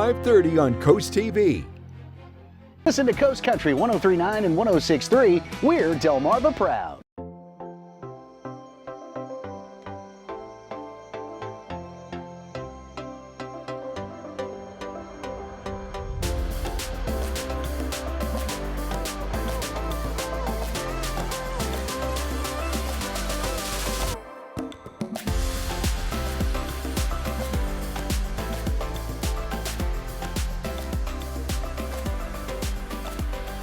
5:30 on Coast TV. Listen to Coast Country 103.9 and 106.3. We're Delmarva proud.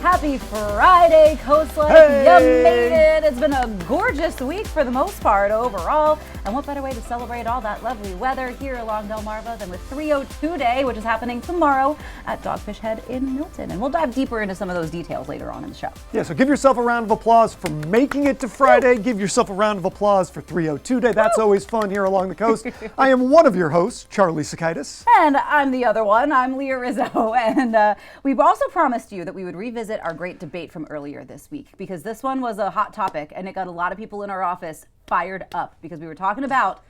Happy Friday, COASTLIFE. Hey! You made it. It's been a gorgeous week for the most part overall. And what better way to celebrate all that lovely weather here along Delmarva than with 302 Day, which is happening tomorrow at Dogfish Head in Milton. And we'll dive deeper into some of those details later on in the show. Yeah, so give yourself a round of applause for making it to Friday. Give yourself a round of applause for 302 Day. That's always fun here along the coast. I am one of your hosts, Charlie Sokaitis. And I'm the other one. I'm Leah Rizzo. And we've also promised you that we would revisit our great debate from earlier this week, because this one was a hot topic and it got a lot of people in our office fired up, because we were talking about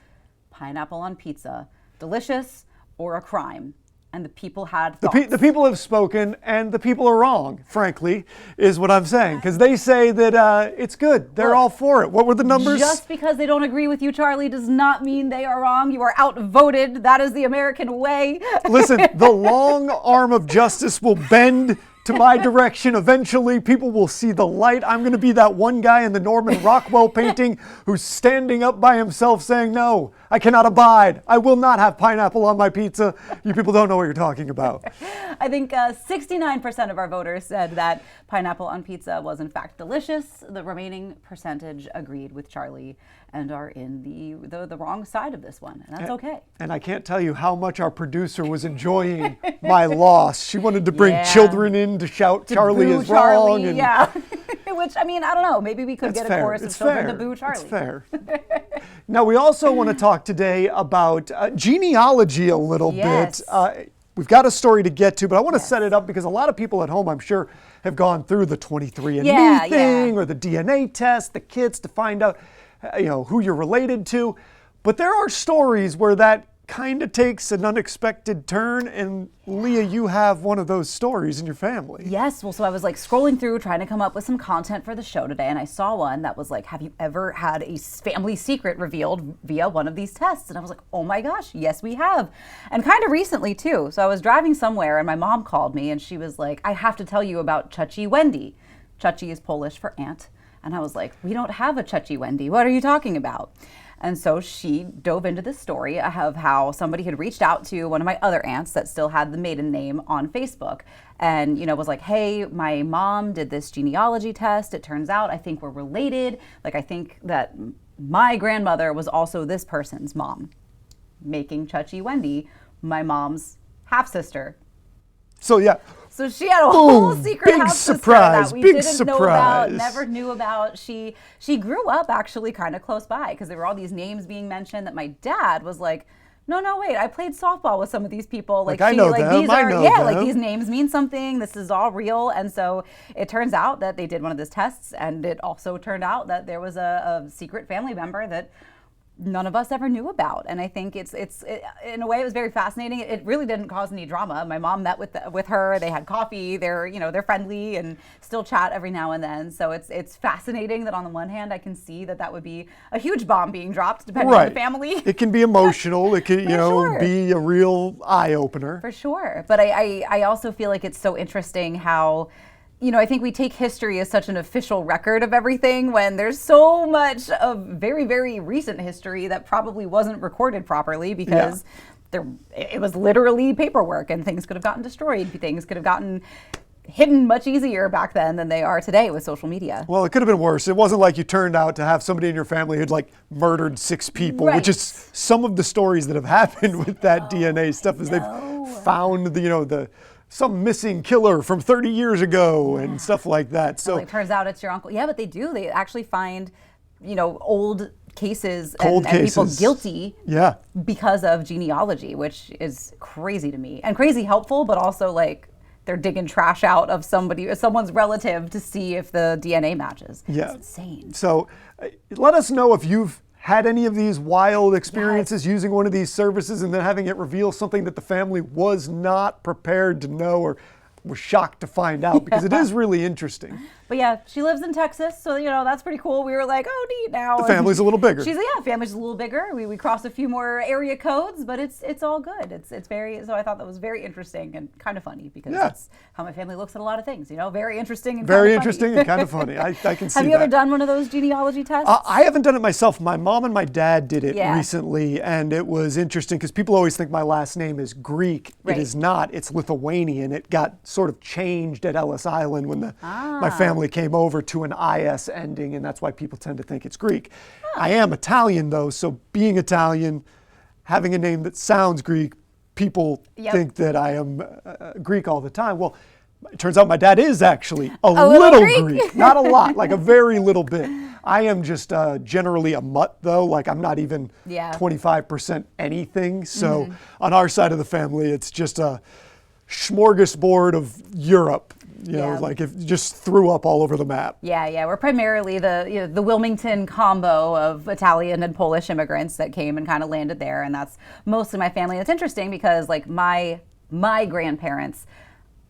pineapple on pizza, delicious or a crime. And the people had thoughts. The people have spoken, and the people are wrong, frankly, is what I'm saying. Because they say that it's good. They're all for it. What were the numbers? Just because they don't agree with you, Charlie, does not mean they are wrong. You are outvoted. That is the American way. Listen, the long arm of justice will bend to my direction. Eventually, people will see the light. I'm going to be that one guy in the Norman Rockwell painting who's standing up by himself saying, no, I cannot abide. I will not have pineapple on my pizza. You people don't know what you're talking about. I think 69% of our voters said that pineapple on pizza was in fact delicious. The remaining percentage agreed with Charlie and are in the wrong side of this one. And that's okay. And I can't tell you how much our producer was enjoying my loss. She wanted to bring children in to shout Charlie is wrong. And yeah. Which, I mean, I don't know. Maybe we could get a chorus of children to boo Charlie. It's fair. Now, we also want to talk today about genealogy a little bit. We've got a story to get to, but I want to set it up because a lot of people at home, I'm sure, have gone through the 23andMe thing or the DNA test, the kits to find out who you're related to. But there are stories where that kind of takes an unexpected turn, and Leah, you have one of those stories in your family. Yes, well, so I was like scrolling through trying to come up with some content for the show today, and I saw one that was like, have you ever had a family secret revealed via one of these tests? And I was like, oh my gosh, yes we have. And kind of recently too. So I was driving somewhere and my mom called me and she was like, I have to tell you about Chuchi Wendy. Chuchi is Polish for aunt. And I was like, we don't have a Chuchi Wendy. What are you talking about? And so she dove into this story of how somebody had reached out to one of my other aunts that still had the maiden name on Facebook and, was like, hey, my mom did this genealogy test. It turns out I think we're related. Like, I think that my grandmother was also this person's mom, making Chuchi Wendy my mom's half-sister. So, yeah. So she had a whole secret house sister that we didn't know about, never knew about. She grew up actually kind of close by because there were all these names being mentioned that my dad was like, no, wait, I played softball with some of these people. Like I know them, I know them. Like these names mean something. This is all real. And so it turns out that they did one of those tests, and it also turned out that there was a secret family member that none of us ever knew about. And I think it's in a way it was very fascinating. It really didn't cause any drama. My mom met with her. They had coffee. They're friendly and still chat every now and then. So it's fascinating that on the one hand I can see that would be a huge bomb being dropped depending on the family. It can be emotional. It can be a real eye opener. For sure. But I also feel like it's so interesting how I think we take history as such an official record of everything when there's so much of very, very recent history that probably wasn't recorded properly because it was literally paperwork and things could have gotten destroyed. Things could have gotten hidden much easier back then than they are today with social media. Well, it could have been worse. It wasn't like you turned out to have somebody in your family who'd murdered 6 people, which is some of the stories that have happened with that DNA stuff is they've found some missing killer from 30 years ago and stuff like that. So it turns out it's your uncle. Yeah, but they do. They actually find, old cases and people guilty because of genealogy, which is crazy to me and crazy helpful, but also they're digging trash out of someone's relative to see if the DNA matches. Yeah. It's insane. So let us know if you've had any of these wild experiences using one of these services and then having it reveal something that the family was not prepared to know or was shocked to find out? Because it is really interesting. But yeah, she lives in Texas, so that's pretty cool. We were like, oh, neat now. The family's a little bigger. Family's a little bigger. We crossed a few more area codes, but it's all good. It's very, so I thought that was very interesting and kind of funny because that's how my family looks at a lot of things, very interesting and very interesting and kind of funny. I can see that. Have you ever done one of those genealogy tests? I haven't done it myself. My mom and my dad did it recently, and it was interesting because people always think my last name is Greek. Right. It is not. It's Lithuanian. It got sort of changed at Ellis Island when my family came over to an IS ending, and that's why people tend to think it's Greek. I am Italian, though, so being Italian, having a name that sounds Greek, people think that I am Greek all the time. Well, it turns out my dad is actually a little Greek. Not a lot, like a very little bit. I am just generally a mutt, though. Like, I'm not even 25% anything. So on our side of the family, it's just a smorgasbord of Europe. Like if just threw up all over the map. Yeah. We're primarily the Wilmington combo of Italian and Polish immigrants that came and kind of landed there, and that's mostly my family. It's interesting because like my grandparents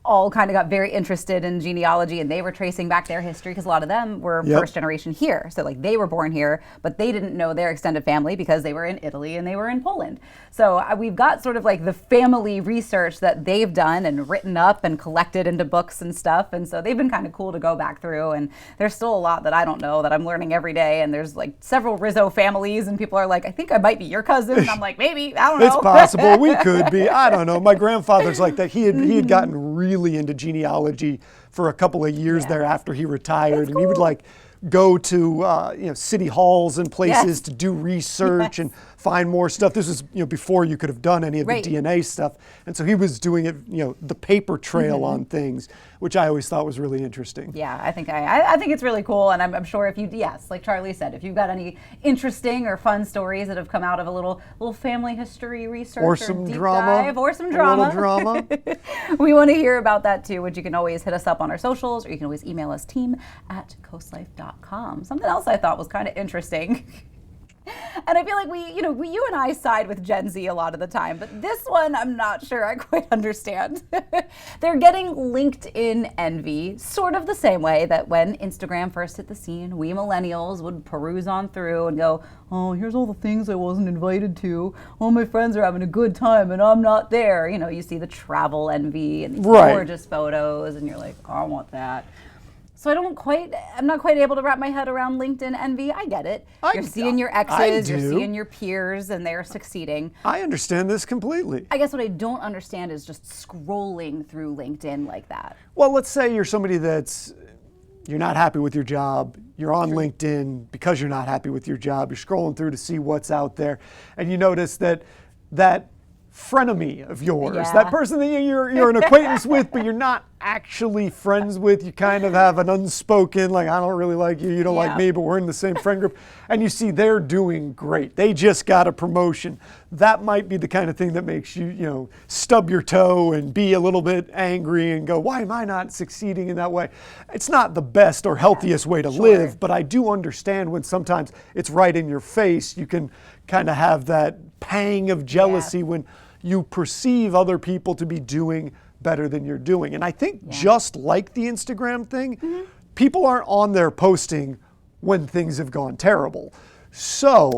all kind of got very interested in genealogy, and they were tracing back their history because a lot of them were first generation here. So like they were born here, but they didn't know their extended family because they were in Italy and they were in Poland. So we've got sort of like the family research that they've done and written up and collected into books and stuff. And so they've been kind of cool to go back through. And there's still a lot that I don't know that I'm learning every day. And there's like several Rizzo families, and people are like, I think I might be your cousin. And I'm like, maybe, I don't know. It's possible. We could be. I don't know. My grandfather's like that. He had gotten really into genealogy for a couple of years there after he retired, and he would like go to city halls and places to do research and find more stuff. This was before you could have done any of the DNA stuff, and so he was doing it the paper trail on things, which I always thought was really interesting. Yeah, I think I think it's really cool, and I'm sure if you like Charlie said, if you've got any interesting or fun stories that have come out of a little family history research or some drama, or some drama, a little drama, we want to hear about that too. Which you can always hit us up on our socials, or you can always email us team@coastlife.com. Something else I thought was kind of interesting. And I feel like you and I side with Gen Z a lot of the time, but this one I'm not sure I quite understand. They're getting LinkedIn envy, sort of the same way that when Instagram first hit the scene, we millennials would peruse on through and go, oh, here's all the things I wasn't invited to. All my friends are having a good time and I'm not there. You see the travel envy and gorgeous photos, and you're like, oh, I want that. So I'm not quite able to wrap my head around LinkedIn envy. I get it. You're seeing your exes, you're seeing your peers, and they're succeeding. I understand this completely. I guess what I don't understand is just scrolling through LinkedIn like that. Well, let's say you're somebody you're not happy with your job. You're on LinkedIn because you're not happy with your job. You're scrolling through to see what's out there, and you notice that frenemy of yours, that person that you're an acquaintance with, but you're not actually friends with. You kind of have an unspoken, like, I don't really like you, you don't like me, but we're in the same friend group. And you see they're doing great. They just got a promotion. That might be the kind of thing that makes you, stub your toe and be a little bit angry and go, why am I not succeeding in that way? It's not the best or healthiest way to live, but I do understand when sometimes it's right in your face. You can kind of have that pang of jealousy when you perceive other people to be doing better than you're doing. And I think just like the Instagram thing, people aren't on there posting when things have gone terrible. So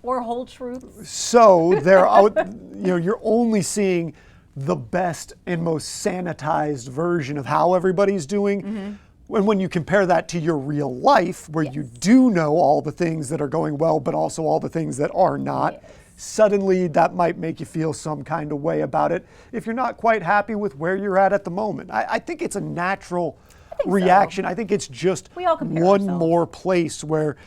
or whole truths. So they're out, you're only seeing the best and most sanitized version of how everybody's doing. And when you compare that to your real life, where you do know all the things that are going well, but also all the things that are not, suddenly that might make you feel some kind of way about it if you're not quite happy with where you're at the moment. I think it's a natural reaction. I think it's just one more place where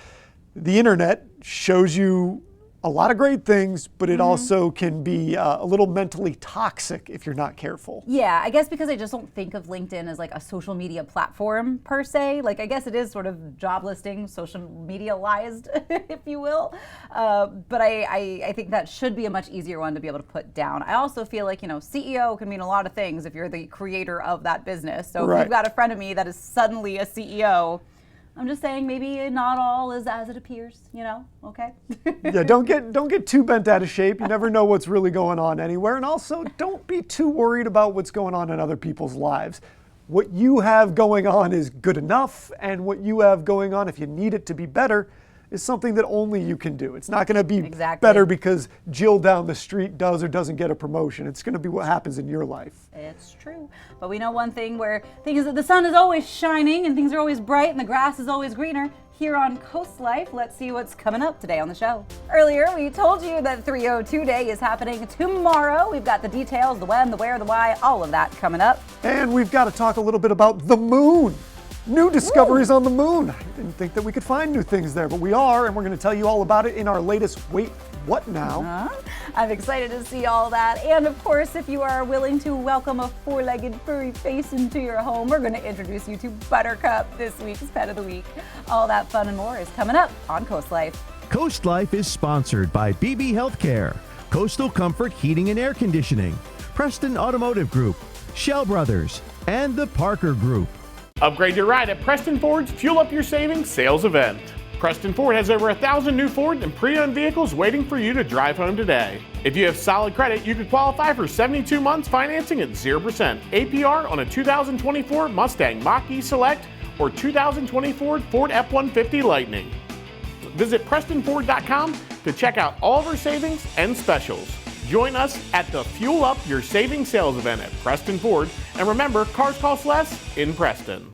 the internet shows you a lot of great things, but it also can be a little mentally toxic if you're not careful. Yeah, I guess because I just don't think of LinkedIn as like a social media platform per se. Like, I guess it is sort of job listing, social media-ized, if you will. But I think that should be a much easier one to be able to put down. I also feel like, CEO can mean a lot of things if you're the creator of that business. So if you've got a friend of me that is suddenly a CEO, I'm just saying maybe not all is as it appears, okay? Yeah, don't get too bent out of shape. You never know what's really going on anywhere. And also, don't be too worried about what's going on in other people's lives. What you have going on is good enough, and what you have going on, if you need it to be better, is something that only you can do. It's not going to be better because Jill down the street does or doesn't get a promotion. It's going to be what happens in your life. It's true. But we know one thing where the sun is always shining and things are always bright and the grass is always greener. Here on Coast Life, let's see what's coming up today on the show. Earlier, we told you that 302 Day is happening tomorrow. We've got the details, the when, the where, the why, all of that coming up. And we've got to talk a little bit about the moon. New discoveries on the moon. I didn't think that we could find new things there, but we are, and we're going to tell you all about it in our latest Wait, What Now? I'm excited to see all that. And of course, if you are willing to welcome a four-legged furry face into your home, we're going to introduce you to Buttercup, this week's Pet of the Week. All that fun and more is coming up on Coast Life. Coast Life is sponsored by BB Healthcare, Coastal Comfort Heating and Air Conditioning, Preston Automotive Group, Shell Brothers, and the Parker Group. Upgrade your ride at Preston Ford's Fuel Up Your Savings sales event. Preston Ford has over 1,000 new Ford and pre-owned vehicles waiting for you to drive home today. If you have solid credit, you could qualify for 72 months financing at 0% APR on a 2024 Mustang Mach-E Select or 2024 Ford F-150 Lightning. Visit PrestonFord.com to check out all of our savings and specials. Join us at the Fuel Up Your Savings sales event at Preston Ford. And remember, cars cost less in Preston.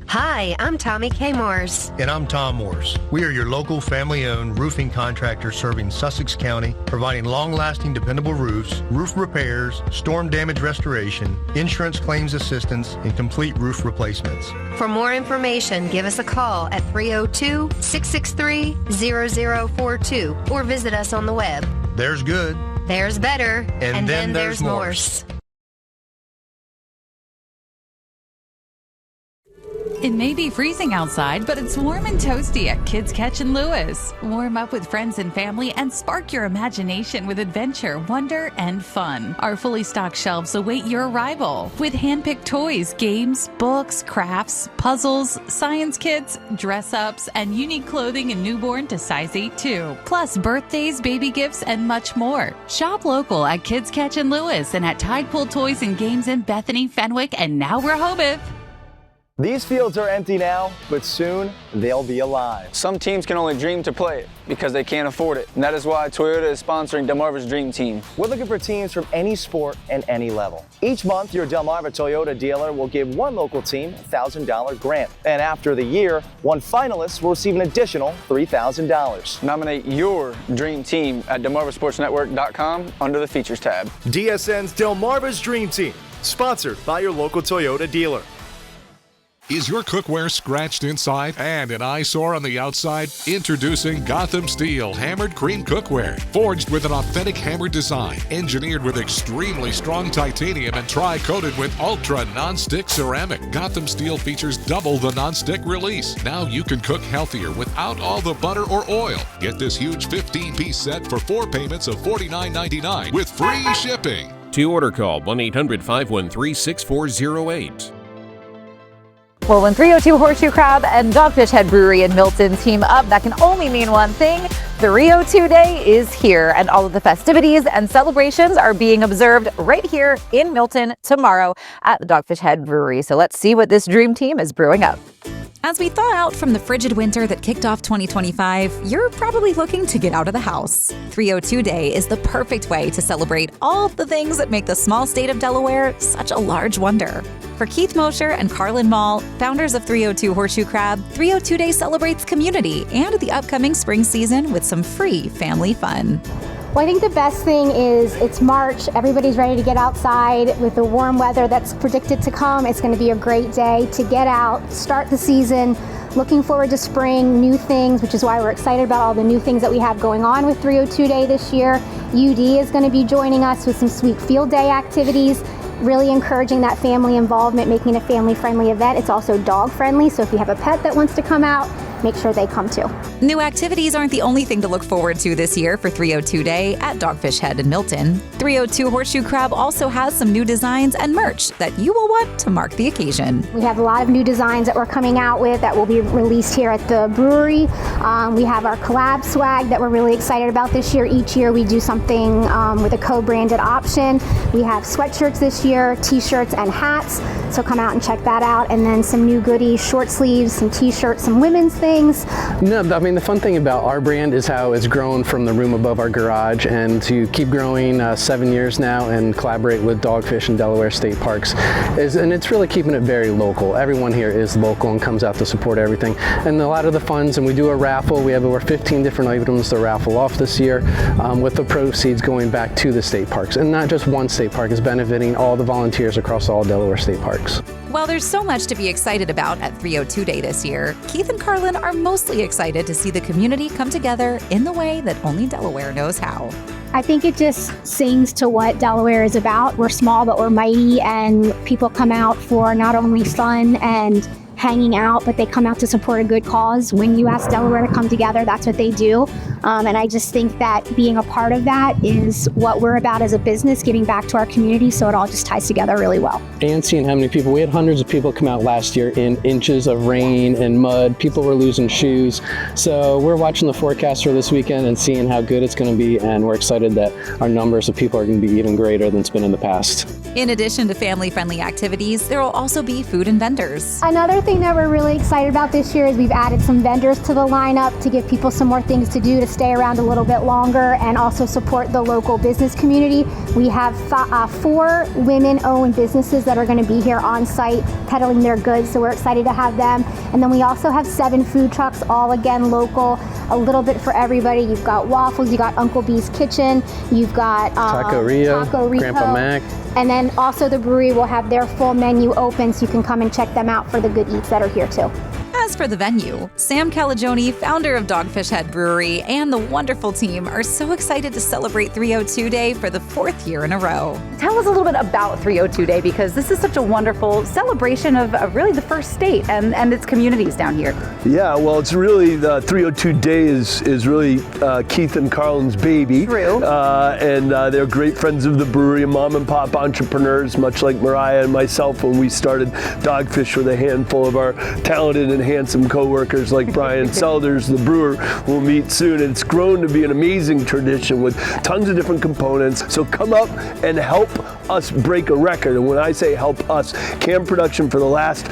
Hi, I'm Tommy K. Morse. And I'm Tom Morse. We are your local family-owned roofing contractor serving Sussex County, providing long-lasting, dependable roofs, roof repairs, storm damage restoration, insurance claims assistance, and complete roof replacements. For more information, give us a call at 302-663-0042 or visit us on the web. There's good. There's better. And then there's Morse. It may be freezing outside, but it's warm and toasty at Kids Catch in Lewes. Warm up with friends and family and spark your imagination with adventure, wonder, and fun. Our fully stocked shelves await your arrival with hand-picked toys, games, books, crafts, puzzles, science kits, dress-ups, and unique clothing and newborn to size 8 too. Plus birthdays, baby gifts, and much more. Shop local at Kids Catch in Lewes and at Tide Pool Toys and Games in Bethany, Fenwick, and now Rehoboth. These fields are empty now, but soon they'll be alive. Some teams can only dream to play it because they can't afford it. And that is why Toyota is sponsoring Delmarva's Dream Team. We're looking for teams from any sport and any level. Each month, your Delmarva Toyota dealer will give one local team a $1,000 grant. And after the year, one finalist will receive an additional $3,000. Nominate your dream team at DelmarvaSportsNetwork.com under the Features tab. DSN's Delmarva's Dream Team, sponsored by your local Toyota dealer. Is your cookware scratched inside and an eyesore on the outside? Introducing Gotham Steel Hammered Cream Cookware. Forged with an authentic hammered design, engineered with extremely strong titanium and tri-coated with ultra non-stick ceramic. Gotham Steel features double the non-stick release. Now you can cook healthier without all the butter or oil. Get this huge 15-piece set for 4 payments of $49.99 with free shipping. To order, call 1-800-513-6408. Well, when 302 Horseshoe Crab and Dogfish Head Brewery in Milton team up, that can only mean one thing. 302 Day is here, and all of the festivities and celebrations are being observed right here in Milton tomorrow at the Dogfish Head Brewery. So let's see what this dream team is brewing up. As we thaw out from the frigid winter that kicked off 2025, you're probably looking to get out of the house. 302 Day is the perfect way to celebrate all the things that make the small state of Delaware such a large wonder. For Keith Mosher and Carlin Mall, founders of 302 Horseshoe Crab, 302 Day celebrates community and the upcoming spring season with some free family fun. Well, I think the best thing is it's March. Everybody's ready to get outside with the warm weather that's predicted to come. It's going to be a great day to get out, start the season, looking forward to spring, new things, which is why we're excited about all the new things that we have going on with 302 Day this year. UD is going to be joining us with some sweet field day activities, really encouraging that family involvement, making it a family-friendly event. It's also dog-friendly, so if you have a pet that wants to come out, make sure they come too. New activities aren't the only thing to look forward to this year for 302 Day at Dogfish Head in Milton. 302 Horseshoe Crab also has some new designs and merch that you will want to mark the occasion. We have a lot of new designs that we're coming out with that will be released here at the brewery. We have our collab swag that we're really excited about this year. Each year we do something with a co-branded option. We have sweatshirts this year, t-shirts and hats. So come out and check that out. And then some new goodies, short sleeves, some t-shirts, some women's things. No, I mean, the fun thing about our brand is how it's grown from the room above our garage, and to keep growing 7 years now and collaborate with Dogfish and Delaware State Parks and it's really keeping it very local. Everyone here is local and comes out to support everything. And a lot of the funds, and we do a raffle. We have over 15 different items to raffle off this year, with the proceeds going back to the state parks. And not just one state park, is benefiting all the volunteers across all Delaware state parks. While there's so much to be excited about at 302 Day this year, Keith and Carlin are mostly excited to see the community come together in the way that only Delaware knows how. I think it just sings to what Delaware is about. We're small, but we're mighty, and people come out for not only fun and hanging out, but they come out to support a good cause. When you ask Delaware to come together, that's what they do. And I just think that being a part of that is what we're about as a business, giving back to our community, so it all just ties together really well. And seeing how many people, we had hundreds of people come out last year in inches of rain and mud. People were losing shoes. So we're watching the forecast for this weekend and seeing how good it's going to be, and we're excited that our numbers of people are going to be even greater than it's been in the past. In addition to family-friendly activities, there will also be food and vendors. Another thing that we're really excited about this year is we've added some vendors to the lineup to give people some more things to do to stay around a little bit longer and also support the local business community. We have 4 women-owned businesses that are going to be here on site peddling their goods, so we're excited to have them. And then we also have 7 food trucks, all again local, a little bit for everybody. You've got waffles, you got Uncle B's Kitchen, you've got Taco Rio, Grandpa Mac. And then also the brewery will have their full menu open, so you can come and check them out for the good eats that are here too. As for the venue, Sam Calagione, founder of Dogfish Head Brewery, and the wonderful team are so excited to celebrate 302 Day for the 4th year in a row. Tell us a little bit about 302 Day, because this is such a wonderful celebration of really the first state and its communities down here. Yeah, well, it's really, the 302 Day is really Keith and Carlin's baby. True. And they're great friends of the brewery, mom and pop entrepreneurs, much like Mariah and myself when we started Dogfish with a handful of our talented and handsome co-workers like Brian Selders, the brewer, we'll meet soon. And it's grown to be an amazing tradition with tons of different components. So come up and help us break a record. And when I say help us, Cam Production for the last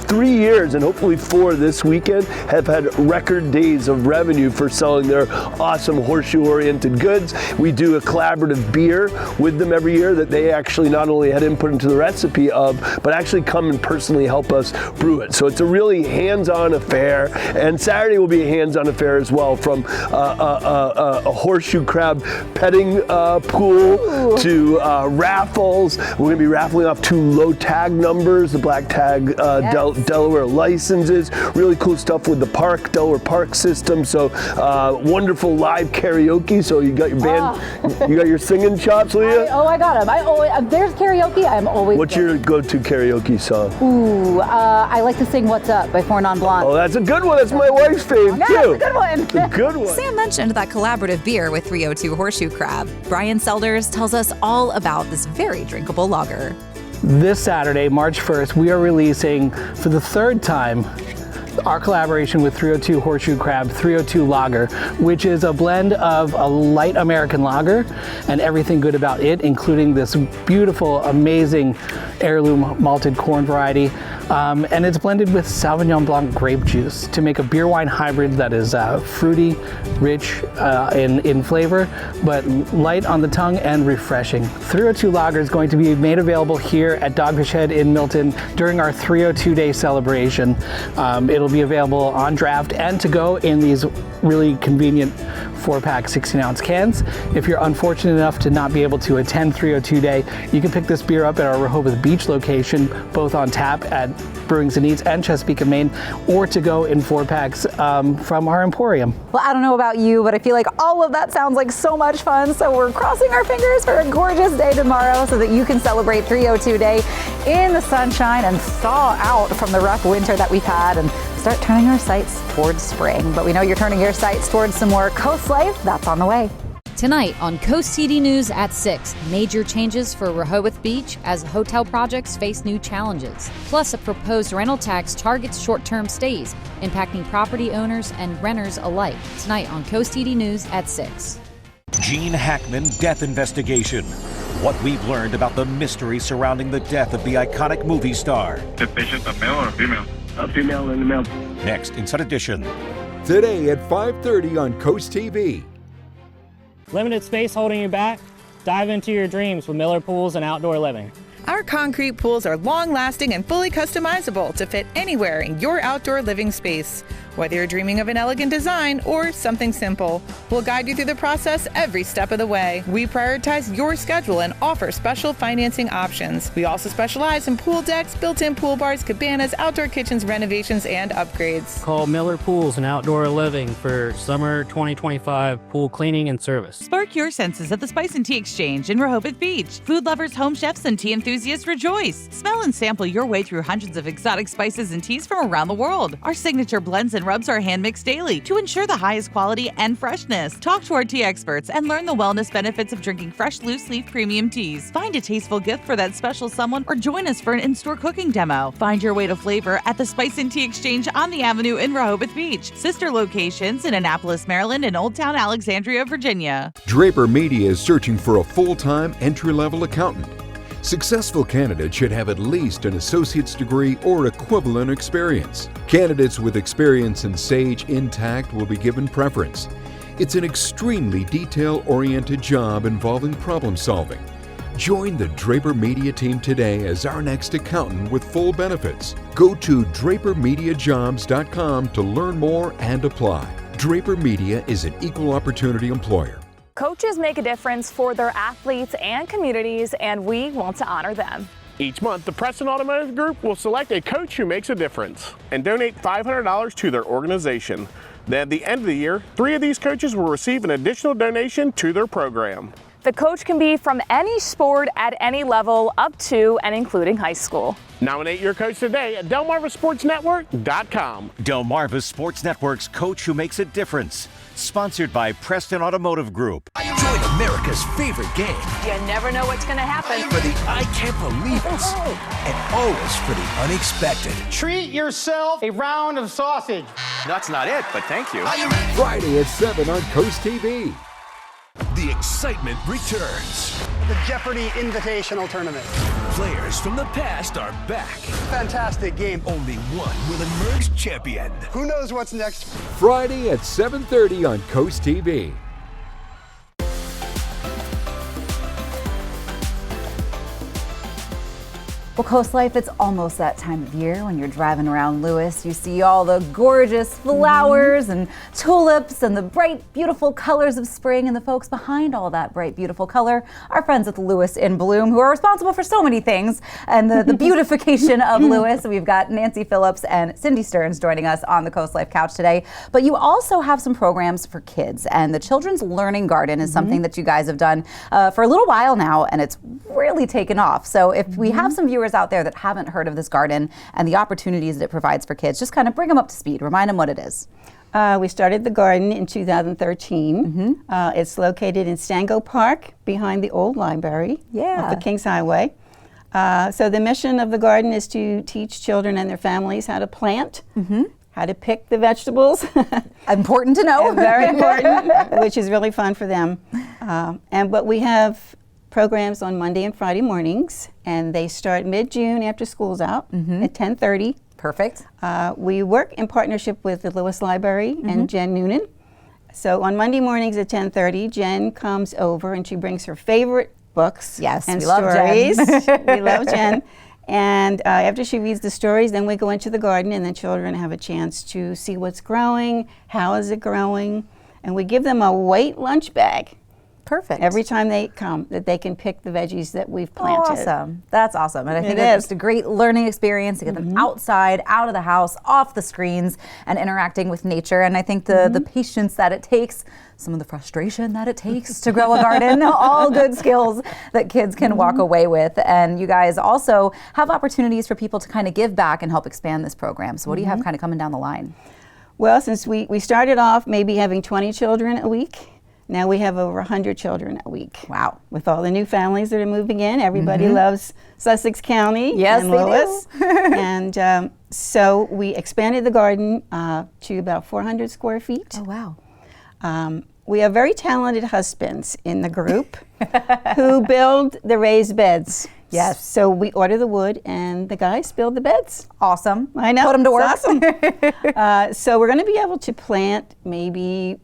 3 years, and hopefully 4 this weekend, have had record days of revenue for selling their awesome horseshoe-oriented goods. We do a collaborative beer with them every year that they actually not only had input into the recipe of, but actually come and personally help us brew it. So it's a really hands-on affair, and Saturday will be a hands-on affair as well, from a horseshoe crab petting pool to raffles. We're going to be raffling off 2 low tag numbers, the black tag Delaware licenses, really cool stuff with the park, Delaware Park system. So wonderful live karaoke. So you got your band, you got your singing chops, Leah? I got them. There's karaoke. I'm always. What's your go-to karaoke song? Ooh, I like to sing "What's Up" by 4 Non Blondes. Oh, that's a good one. That's my wife's fave too. That's a good one. It's a good one. Sam mentioned that collaborative beer with 302 Horseshoe Crab. Brian Selders tells us all about this very drinkable lager. This Saturday, March 1st, we are releasing for the 3rd time our collaboration with 302 Horseshoe Crab 302 Lager, which is a blend of a light American lager and everything good about it, including this beautiful, amazing heirloom malted corn variety. And it's blended with Sauvignon Blanc grape juice to make a beer wine hybrid that is fruity, rich in flavor, but light on the tongue and refreshing. 302 Lager is going to be made available here at Dogfish Head in Milton during our 302 Day celebration. It'll be available on draft and to go in these really convenient 4-pack 16-ounce cans. If you're unfortunate enough to not be able to attend 302 Day, you can pick this beer up at our Rehoboth Beach location, both on tap at Brewings and Eats and Chesapeake and Maine, or to go in 4-packs from our Emporium. Well, I don't know about you, but I feel like all of that sounds like so much fun. So we're crossing our fingers for a gorgeous day tomorrow so that you can celebrate 302 Day in the sunshine and thaw out from the rough winter that we've had and start turning our sights towards spring. But we know you're turning your sights towards some more Coast Life. That's on the way. Tonight on Coast TD News at 6, major changes for Rehoboth Beach as hotel projects face new challenges. Plus, a proposed rental tax targets short-term stays, impacting property owners and renters alike. Tonight on Coast TD News at 6. Gene Hackman death investigation. What we've learned about the mystery surrounding the death of the iconic movie star. The patient a male or a female? A female and a male. Next, Inside Edition. Today at 5:30 on Coast TV. Limited space holding you back? Dive into your dreams with Miller Pools and Outdoor Living. Our concrete pools are long-lasting and fully customizable to fit anywhere in your outdoor living space. Whether you're dreaming of an elegant design or something simple, we'll guide you through the process every step of the way. We prioritize your schedule and offer special financing options. We also specialize in pool decks, built-in pool bars, cabanas, outdoor kitchens, renovations, and upgrades. Call Miller Pools and Outdoor Living for summer 2025 pool cleaning and service. Spark your senses at the Spice and Tea Exchange in Rehoboth Beach. Food lovers, home chefs, and tea enthusiasts rejoice. Smell and sample your way through hundreds of exotic spices and teas from around the world. Our signature blends and rubs are hand mixed daily to ensure the highest quality and freshness. Talk to our tea experts and learn the wellness benefits of drinking fresh loose leaf premium teas. Find a tasteful gift for that special someone or join us for an in-store cooking demo. Find your way to flavor at the Spice and Tea Exchange on the Avenue in Rehoboth Beach. Sister locations in Annapolis, Maryland and Old Town Alexandria, Virginia. Draper Media is searching for a full-time entry-level accountant. Successful candidates should have at least an associate's degree or equivalent experience. Candidates with experience in Sage Intacct will be given preference. It's an extremely detail-oriented job involving problem solving. Join the Draper Media team today as our next accountant with full benefits. Go to drapermediajobs.com to learn more and apply. Draper Media is an equal opportunity employer. Coaches make a difference for their athletes and communities, and we want to honor them. Each month, the Preston Automotive Group will select a coach who makes a difference and donate $500 to their organization. Then at the end of the year, 3 of these coaches will receive an additional donation to their program. The coach can be from any sport at any level up to and including high school. Nominate your coach today at DelmarvaSportsNetwork.com. Delmarva Sports Network's Coach Who Makes a Difference. Sponsored by Preston Automotive Group. Join America's favorite game. You never know what's going to happen. For the I can't believe it. And always for the unexpected. Treat yourself a round of sausage. That's not it, but thank you. Friday at 7 on Coast TV. The excitement returns. The Jeopardy Invitational Tournament. Players from the past are back. Fantastic game. Only one will emerge champion. Who knows what's next? Friday at 7:30 on Coast TV. Well, Coast Life, it's almost that time of year when you're driving around Lewes. You see all the gorgeous flowers and tulips and the bright, beautiful colors of spring, and the folks behind all that bright, beautiful color, our friends at Lewes in Bloom, who are responsible for so many things and the beautification of Lewes. We've got Nancy Phillips and Cindy Stearns joining us on the Coast Life couch today. But you also have some programs for kids, and the Children's Learning Garden is something that you guys have done for a little while now, and it's really taken off. So if we have some viewers out there that haven't heard of this garden and the opportunities that it provides for kids, just kind of bring them up to speed. Remind them what it is. We started the garden in 2013. It's located in Stango Park behind the old library off the Kings Highway. So the mission of the garden is to teach children and their families how to plant, how to pick the vegetables. Important to know. Very important, which is really fun for them. But we have programs on Monday and Friday mornings, and they start mid-June after school's out at 10:30. Perfect. We work in partnership with the Lewes Library and Jen Noonan. So on Monday mornings at 10:30, Jen comes over and she brings her favorite books and stories. We love Jen. And after she reads the stories, then we go into the garden, and the children have a chance to see what's growing, how is it growing, and we give them a white lunch bag. Perfect. Every time they come, that they can pick the veggies that we've planted. Awesome. That's awesome. And I think It it's is. just a great learning experience to get them outside, out of the house, off the screens, and interacting with nature. And I think the patience that it takes, some of the frustration that it takes to grow a garden, all good skills that kids can walk away with. And you guys also have opportunities for people to kind of give back and help expand this program. So what do you have kind of coming down the line? Well, since we started off maybe having 20 children a week, now we have over 100 children a week. Wow. With all the new families that are moving in, everybody loves Sussex County Yes, and they Lewes. do. And so we expanded the garden to about 400 square feet. Oh, wow. We have very talented husbands in the group who build the raised beds. Yes. So we order the wood and the guys build the beds. Awesome. I know. Put them to work. It's awesome. So we're going to be able to plant maybe,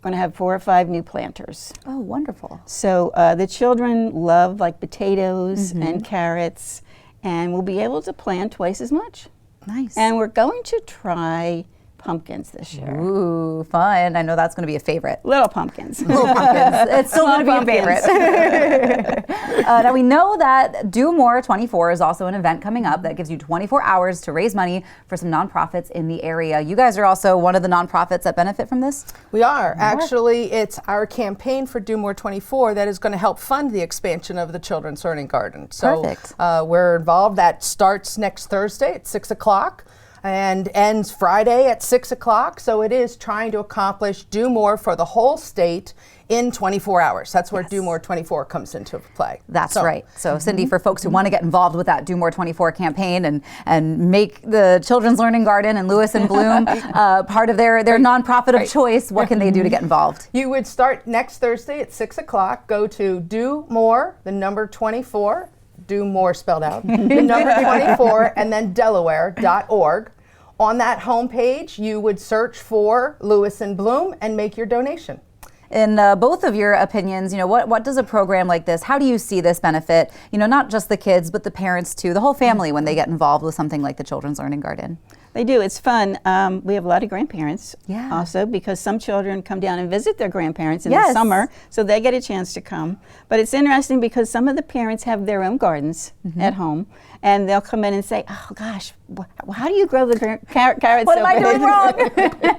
going to have 4 or 5 new planters. Oh, wonderful. So the children love like potatoes and carrots, and we'll be able to plant twice as much. Nice. And we're going to try pumpkins this year. Ooh, fun. I know that's going to be a favorite. Little pumpkins. Little pumpkins. It's still going to be a favorite. Now we know that Do More 24 is also an event coming up that gives you 24 hours to raise money for some nonprofits in the area. You guys are also one of the nonprofits that benefit from this? We are. Actually, it's our campaign for Do More 24 that is going to help fund the expansion of the Children's Learning Garden. So Perfect. We're involved. That starts next Thursday at 6 o'clock. And ends Friday at 6 o'clock. So it is trying to accomplish Do More for the whole state in 24 hours. That's where Do More 24 comes into play. That's right. So Cindy, for folks who want to get involved with that Do More 24 campaign and make the Children's Learning Garden and Lewes and Bloom part of their nonprofit of choice, what can they do to get involved? You would start next Thursday at 6 o'clock. Go to Do More, the number 24. Do More spelled out, the number 24, and then Delaware.org. On that homepage, you would search for Lewes and Bloom and make your donation. In both of your opinions, what does a program like this, how do you see this benefit, not just the kids, but the parents too, the whole family when they get involved with something like the Children's Learning Garden? They do. It's fun. We have a lot of grandparents Yeah. also, because some children come down and visit their grandparents in the summer, so they get a chance to come. But it's interesting because some of the parents have their own gardens at home, and they'll come in and say, oh gosh, how do you grow the carrots What so am I big?" doing wrong?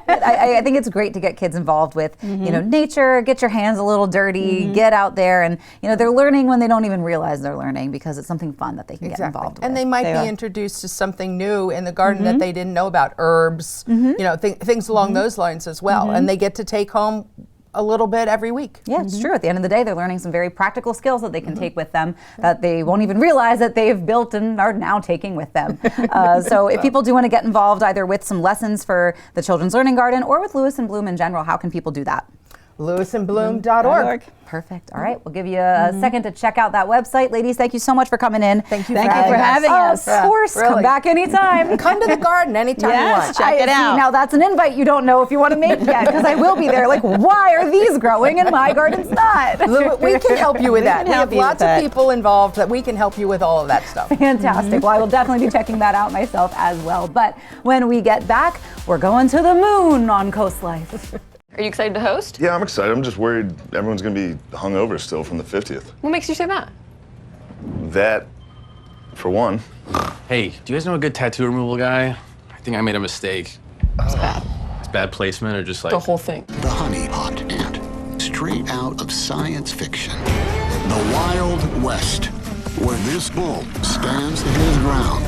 I think it's great to get kids involved with nature, get your hands a little dirty, get out there, and they're learning when they don't even realize they're learning, because it's something fun that they can get involved with. And they might be introduced to something new in the garden that they didn't know about, herbs, things along those lines as well. And they get to take home a little bit every week. Yeah, it's true. At the end of the day, they're learning some very practical skills that they can take with them that they won't even realize that they've built and are now taking with them. So if people do want to get involved either with some lessons for the Children's Learning Garden or with Lewes and Bloom in general, how can people do that? LewesandBloom.org. Perfect. All right, we'll give you a second to check out that website. Ladies, thank you so much for coming in. Thank you for having us. Of course, come back anytime. Come to the garden anytime you want. Check it out. Now that's an invite you don't know if you want to make yet, because I will be there. Like, why are these growing and my garden's not? We can help you with that. We have help you with lots of that. people involved that we can help you with all of that stuff. Fantastic. Well, I will definitely be checking that out myself as well. But when we get back, we're going to the moon on Coast Life. Are you excited to host? Yeah, I'm excited. I'm just worried everyone's going to be hungover still from the 50th. What makes you say that? That, for one. Hey, do you guys know a good tattoo removal guy? I think I made a mistake. It's bad. It's bad placement or just like... The whole thing. The honey pot ant, straight out of science fiction. The Wild West, where this bull stands his ground.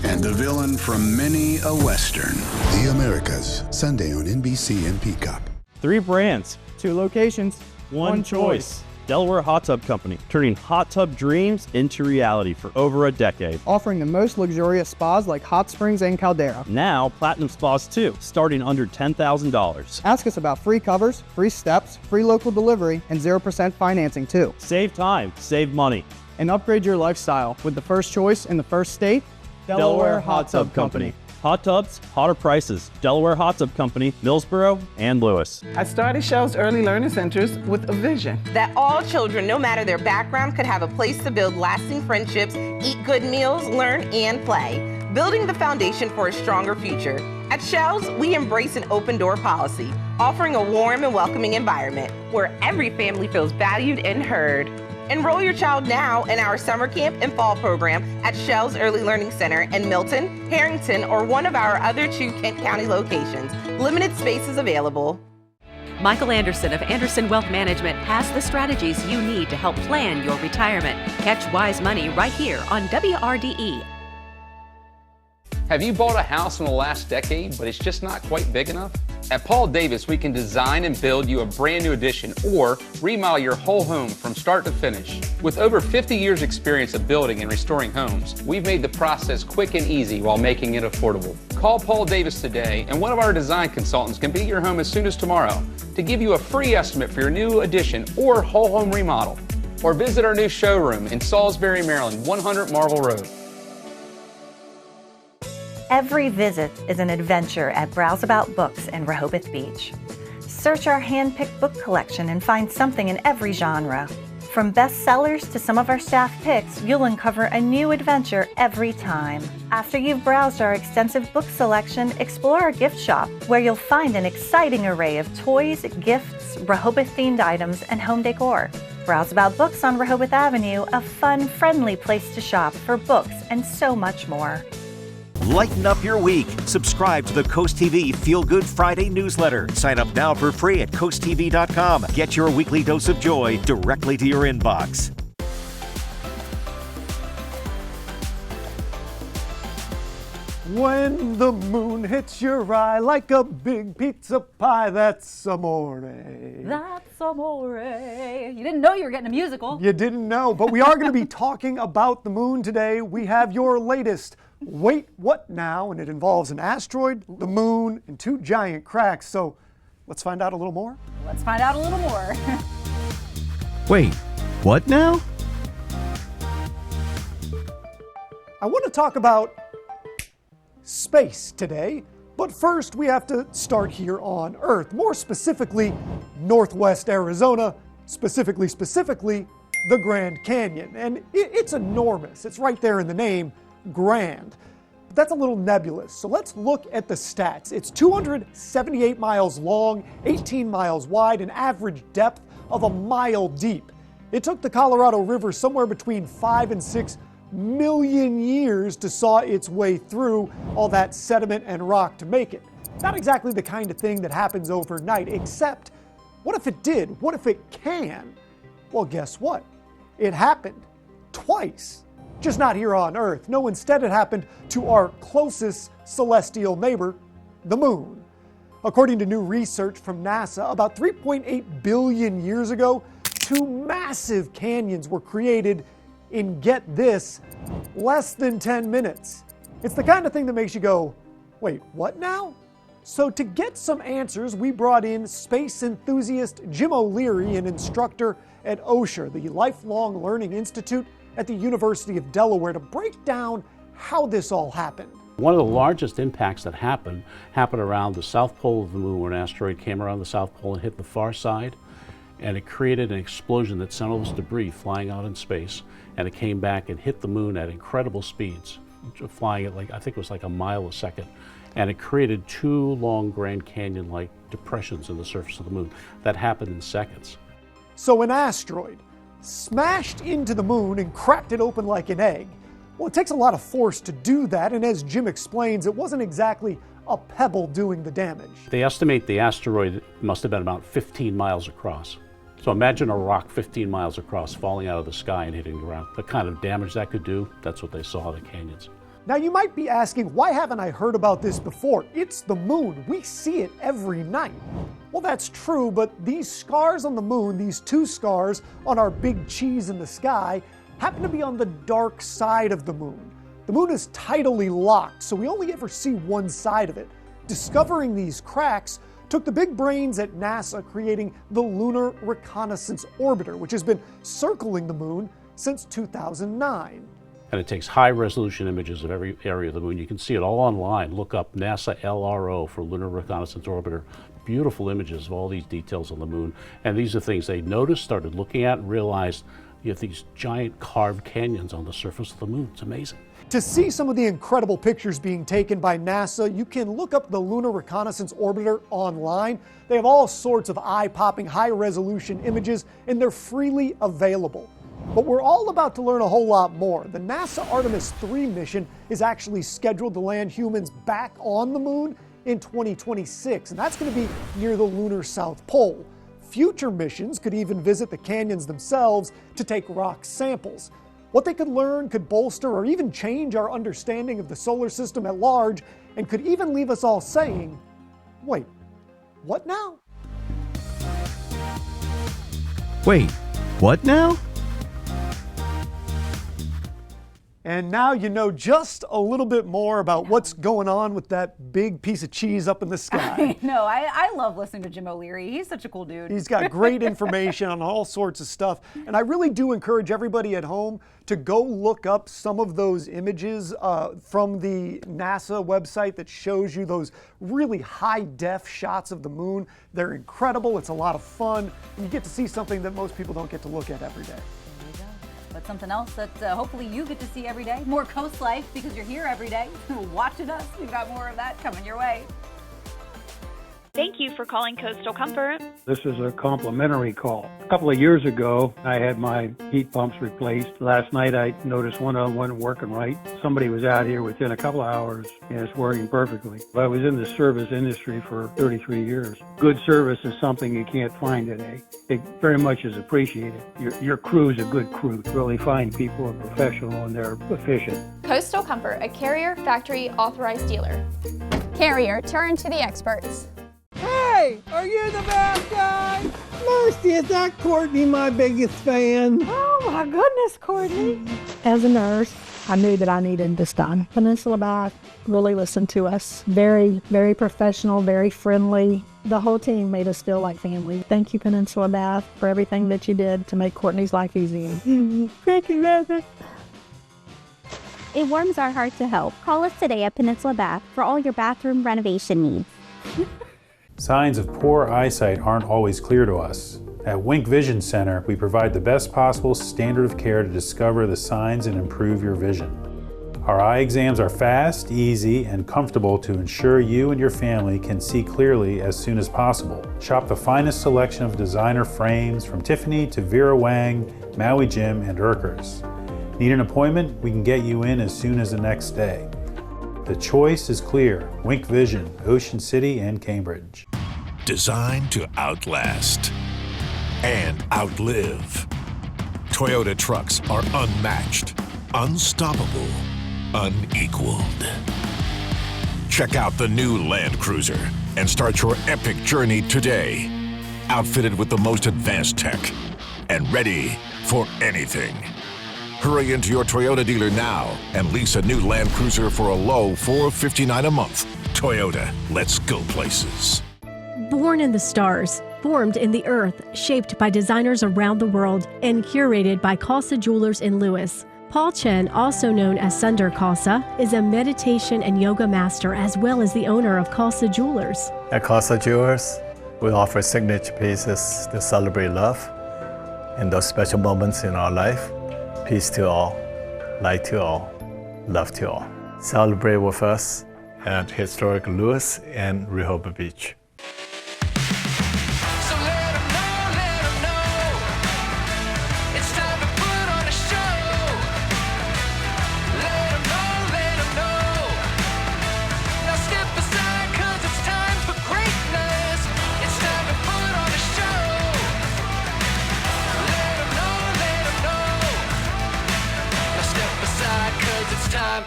And the villain from many a Western. The Americas, Sunday on NBC and Peacock. 3 brands, 2 locations, 1 choice. Delaware Hot Tub Company, turning hot tub dreams into reality for over a decade. Offering the most luxurious spas like hot springs and caldera. Now, Platinum Spas too, starting under $10,000. Ask us about free covers, free steps, free local delivery, and 0% financing too. Save time, save money. And upgrade your lifestyle with the first choice in the first state, Delaware Hot Tub Company. Hot tubs, hotter prices. Delaware Hot Tub Company, Millsboro, and Lewes. I started Shell's Early Learning Centers with a vision that all children, no matter their background, could have a place to build lasting friendships, eat good meals, learn, and play. building the foundation for a stronger future. At Shells, we embrace an open door policy, offering a warm and welcoming environment where every family feels valued and heard. Enroll your child now in our summer camp and fall program at Shells Early Learning Center in Milton, Harrington, or one of our other 2 Kent County locations. Limited spaces available. Michael Anderson of Anderson Wealth Management has the strategies you need to help plan your retirement. Catch Wise Money right here on WRDE. Have you bought a house in the last decade, but it's just not quite big enough? At Paul Davis, we can design and build you a brand new addition or remodel your whole home from start to finish. With over 50 years experience of building and restoring homes, we've made the process quick and easy while making it affordable. Call Paul Davis today, and one of our design consultants can be at your home as soon as tomorrow to give you a free estimate for your new addition or whole home remodel. Or visit our new showroom in Salisbury, Maryland, 100 Marble Road. Every visit is an adventure at Browse About Books in Rehoboth Beach. Search our hand-picked book collection and find something in every genre. From bestsellers to some of our staff picks, you'll uncover a new adventure every time. After you've browsed our extensive book selection, explore our gift shop, where you'll find an exciting array of toys, gifts, Rehoboth-themed items, and home decor. Browse About Books on Rehoboth Avenue, a fun, friendly place to shop for books and so much more. Lighten up your week. Subscribe to the Coast TV Feel Good Friday newsletter. Sign up now for free at coasttv.com. Get your weekly dose of joy directly to your inbox. When the moon hits your eye like a big pizza pie, that's amore. That's amore. You didn't know you were getting a musical. You didn't know, but we are going to be talking about the moon today. We have your latest Wait, What Now? And it involves an asteroid, the moon, and 2 giant cracks. So let's find out a little more. Let's find out a little more. Wait, what now? I want to talk about space today, but first we have to start here on Earth, more specifically Northwest Arizona, specifically the Grand Canyon. And it's enormous. It's right there in the name, grand. But that's a little nebulous. So let's look at the stats. It's 278 miles long, 18 miles wide, an average depth of a mile deep. It took the Colorado River somewhere between 5 and 6 million years to saw its way through all that sediment and rock to make it. Not exactly the kind of thing that happens overnight, except what if it did? What if it can? Well, guess what? It happened twice. Just not here on Earth. No, instead it happened to our closest celestial neighbor, the moon. According to new research from NASA, about 3.8 billion years ago, 2 massive canyons were created in, get this, less than 10 minutes. It's the kind of thing that makes you go, wait, what now? So to get some answers, we brought in space enthusiast Jim O'Leary, an instructor at OSHA, the Lifelong Learning Institute at the University of Delaware, to break down how this all happened. One of the largest impacts that happened around the south pole of the moon, where an asteroid came around the south pole and hit the far side, and it created an explosion that sent all this debris flying out in space, and it came back and hit the moon at incredible speeds, flying at I think it was like a mile a second, and it created 2 long Grand Canyon-like depressions in the surface of the moon. That happened in seconds. So an asteroid smashed into the moon and cracked it open like an egg. Well, it takes a lot of force to do that, and as Jim explains, it wasn't exactly a pebble doing the damage. They estimate the asteroid must have been about 15 miles across. So imagine a rock 15 miles across falling out of the sky and hitting the ground. The kind of damage that could do, that's what they saw in the canyons. Now you might be asking, why haven't I heard about this before? It's the moon. We see it every night. Well, that's true, but these scars on the moon, these 2 scars on our big cheese in the sky, happen to be on the dark side of the moon. The moon is tidally locked, so we only ever see one side of it. Discovering these cracks took the big brains at NASA creating the Lunar Reconnaissance Orbiter, which has been circling the moon since 2009. And it takes high-resolution images of every area of the moon. You can see it all online. Look up NASA LRO for Lunar Reconnaissance Orbiter. Beautiful images of all these details on the moon. And these are things they noticed, started looking at, and realized you have these giant carved canyons on the surface of the moon. It's amazing. To see some of the incredible pictures being taken by NASA, you can look up the Lunar Reconnaissance Orbiter online. They have all sorts of eye-popping, high-resolution images, and they're freely available. But we're all about to learn a whole lot more. The NASA Artemis 3 mission is actually scheduled to land humans back on the moon in 2026, and that's going to be near the lunar South Pole. Future missions could even visit the canyons themselves to take rock samples. What they could learn could bolster or even change our understanding of the solar system at large, and could even leave us all saying, wait, what now? Wait, what now? And now you know just a little bit more about what's going on with that big piece of cheese up in the sky. No, I love listening to Jim O'Leary. He's such a cool dude. He's got great information on all sorts of stuff. And I really do encourage everybody at home to go look up some of those images from the NASA website that shows you those really high-def shots of the moon. They're incredible. It's a lot of fun. And you get to see something that most people don't get to look at every day. But something else that hopefully you get to see every day. More Coast Life, because you're here every day watching us. We've got more of that coming your way. Thank you for calling Coastal Comfort. This is a complimentary call. A couple of years ago, I had my heat pumps replaced. Last night, I noticed one of them wasn't working right. Somebody was out here within a couple of hours, and it's working perfectly. I was in the service industry for 33 years. Good service is something you can't find today. It very much is appreciated. Your crew is a good crew. Really fine people, are professional, and they're efficient. Coastal Comfort, a Carrier factory authorized dealer. Carrier, turn to the experts. Hey, are you the bad guy? Mercy, is that Courtney my biggest fan? Oh my goodness, Courtney. As a nurse, I knew that I needed this done. Peninsula Bath really listened to us. Very, very professional, very friendly. The whole team made us feel like family. Thank you, Peninsula Bath, for everything that you did to make Courtney's life easy. Thank you, Mother. It warms our heart to help. Call us today at Peninsula Bath for all your bathroom renovation needs. Signs of poor eyesight aren't always clear to us. At Wink Vision Center, we provide the best possible standard of care to discover the signs and improve your vision. Our eye exams are fast, easy, and comfortable to ensure you and your family can see clearly as soon as possible. Shop the finest selection of designer frames from Tiffany to Vera Wang, Maui Jim, and Urkers. Need an appointment? We can get you in as soon as the next day. The choice is clear. Wink Vision, Ocean City and Cambridge. Designed to outlast and outlive. Toyota trucks are unmatched, unstoppable, unequaled. Check out the new Land Cruiser and start your epic journey today. Outfitted with the most advanced tech and ready for anything. Hurry into your Toyota dealer now and lease a new Land Cruiser for a low $459 a month. Toyota, let's go places. Born in the stars, formed in the earth, shaped by designers around the world, and curated by Khalsa Jewelers in Lewes. Paul Chen, also known as Sunder Khalsa, is a meditation and yoga master as well as the owner of Khalsa Jewelers. At Khalsa Jewelers, we offer signature pieces to celebrate love in those special moments in our life. Peace to all, light to all, love to all. Celebrate with us at historic Lewes and Rehoboth Beach.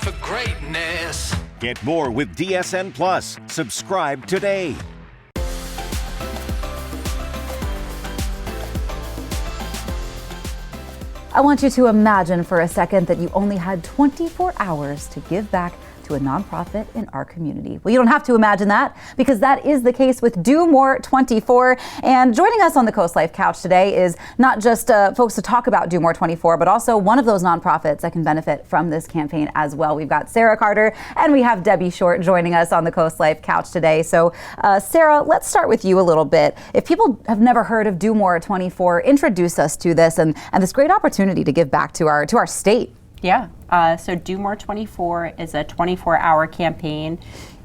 For greatness. Get more with DSN Plus. Subscribe today. I want you to imagine for a second that you only had 24 hours to give back to a nonprofit in our community. Well, you don't have to imagine that, because that is the case with Do More 24. And joining us on the Coast Life Couch today is not just folks to talk about Do More 24, but also one of those nonprofits that can benefit from this campaign as well. We've got Sarah Carter and we have Debbie Short joining us on the Coast Life Couch today. So Sarah, let's start with you a little bit. If people have never heard of Do More 24, introduce us to this and this great opportunity to give back to our state. Yeah. So Do More 24 is a 24-hour campaign.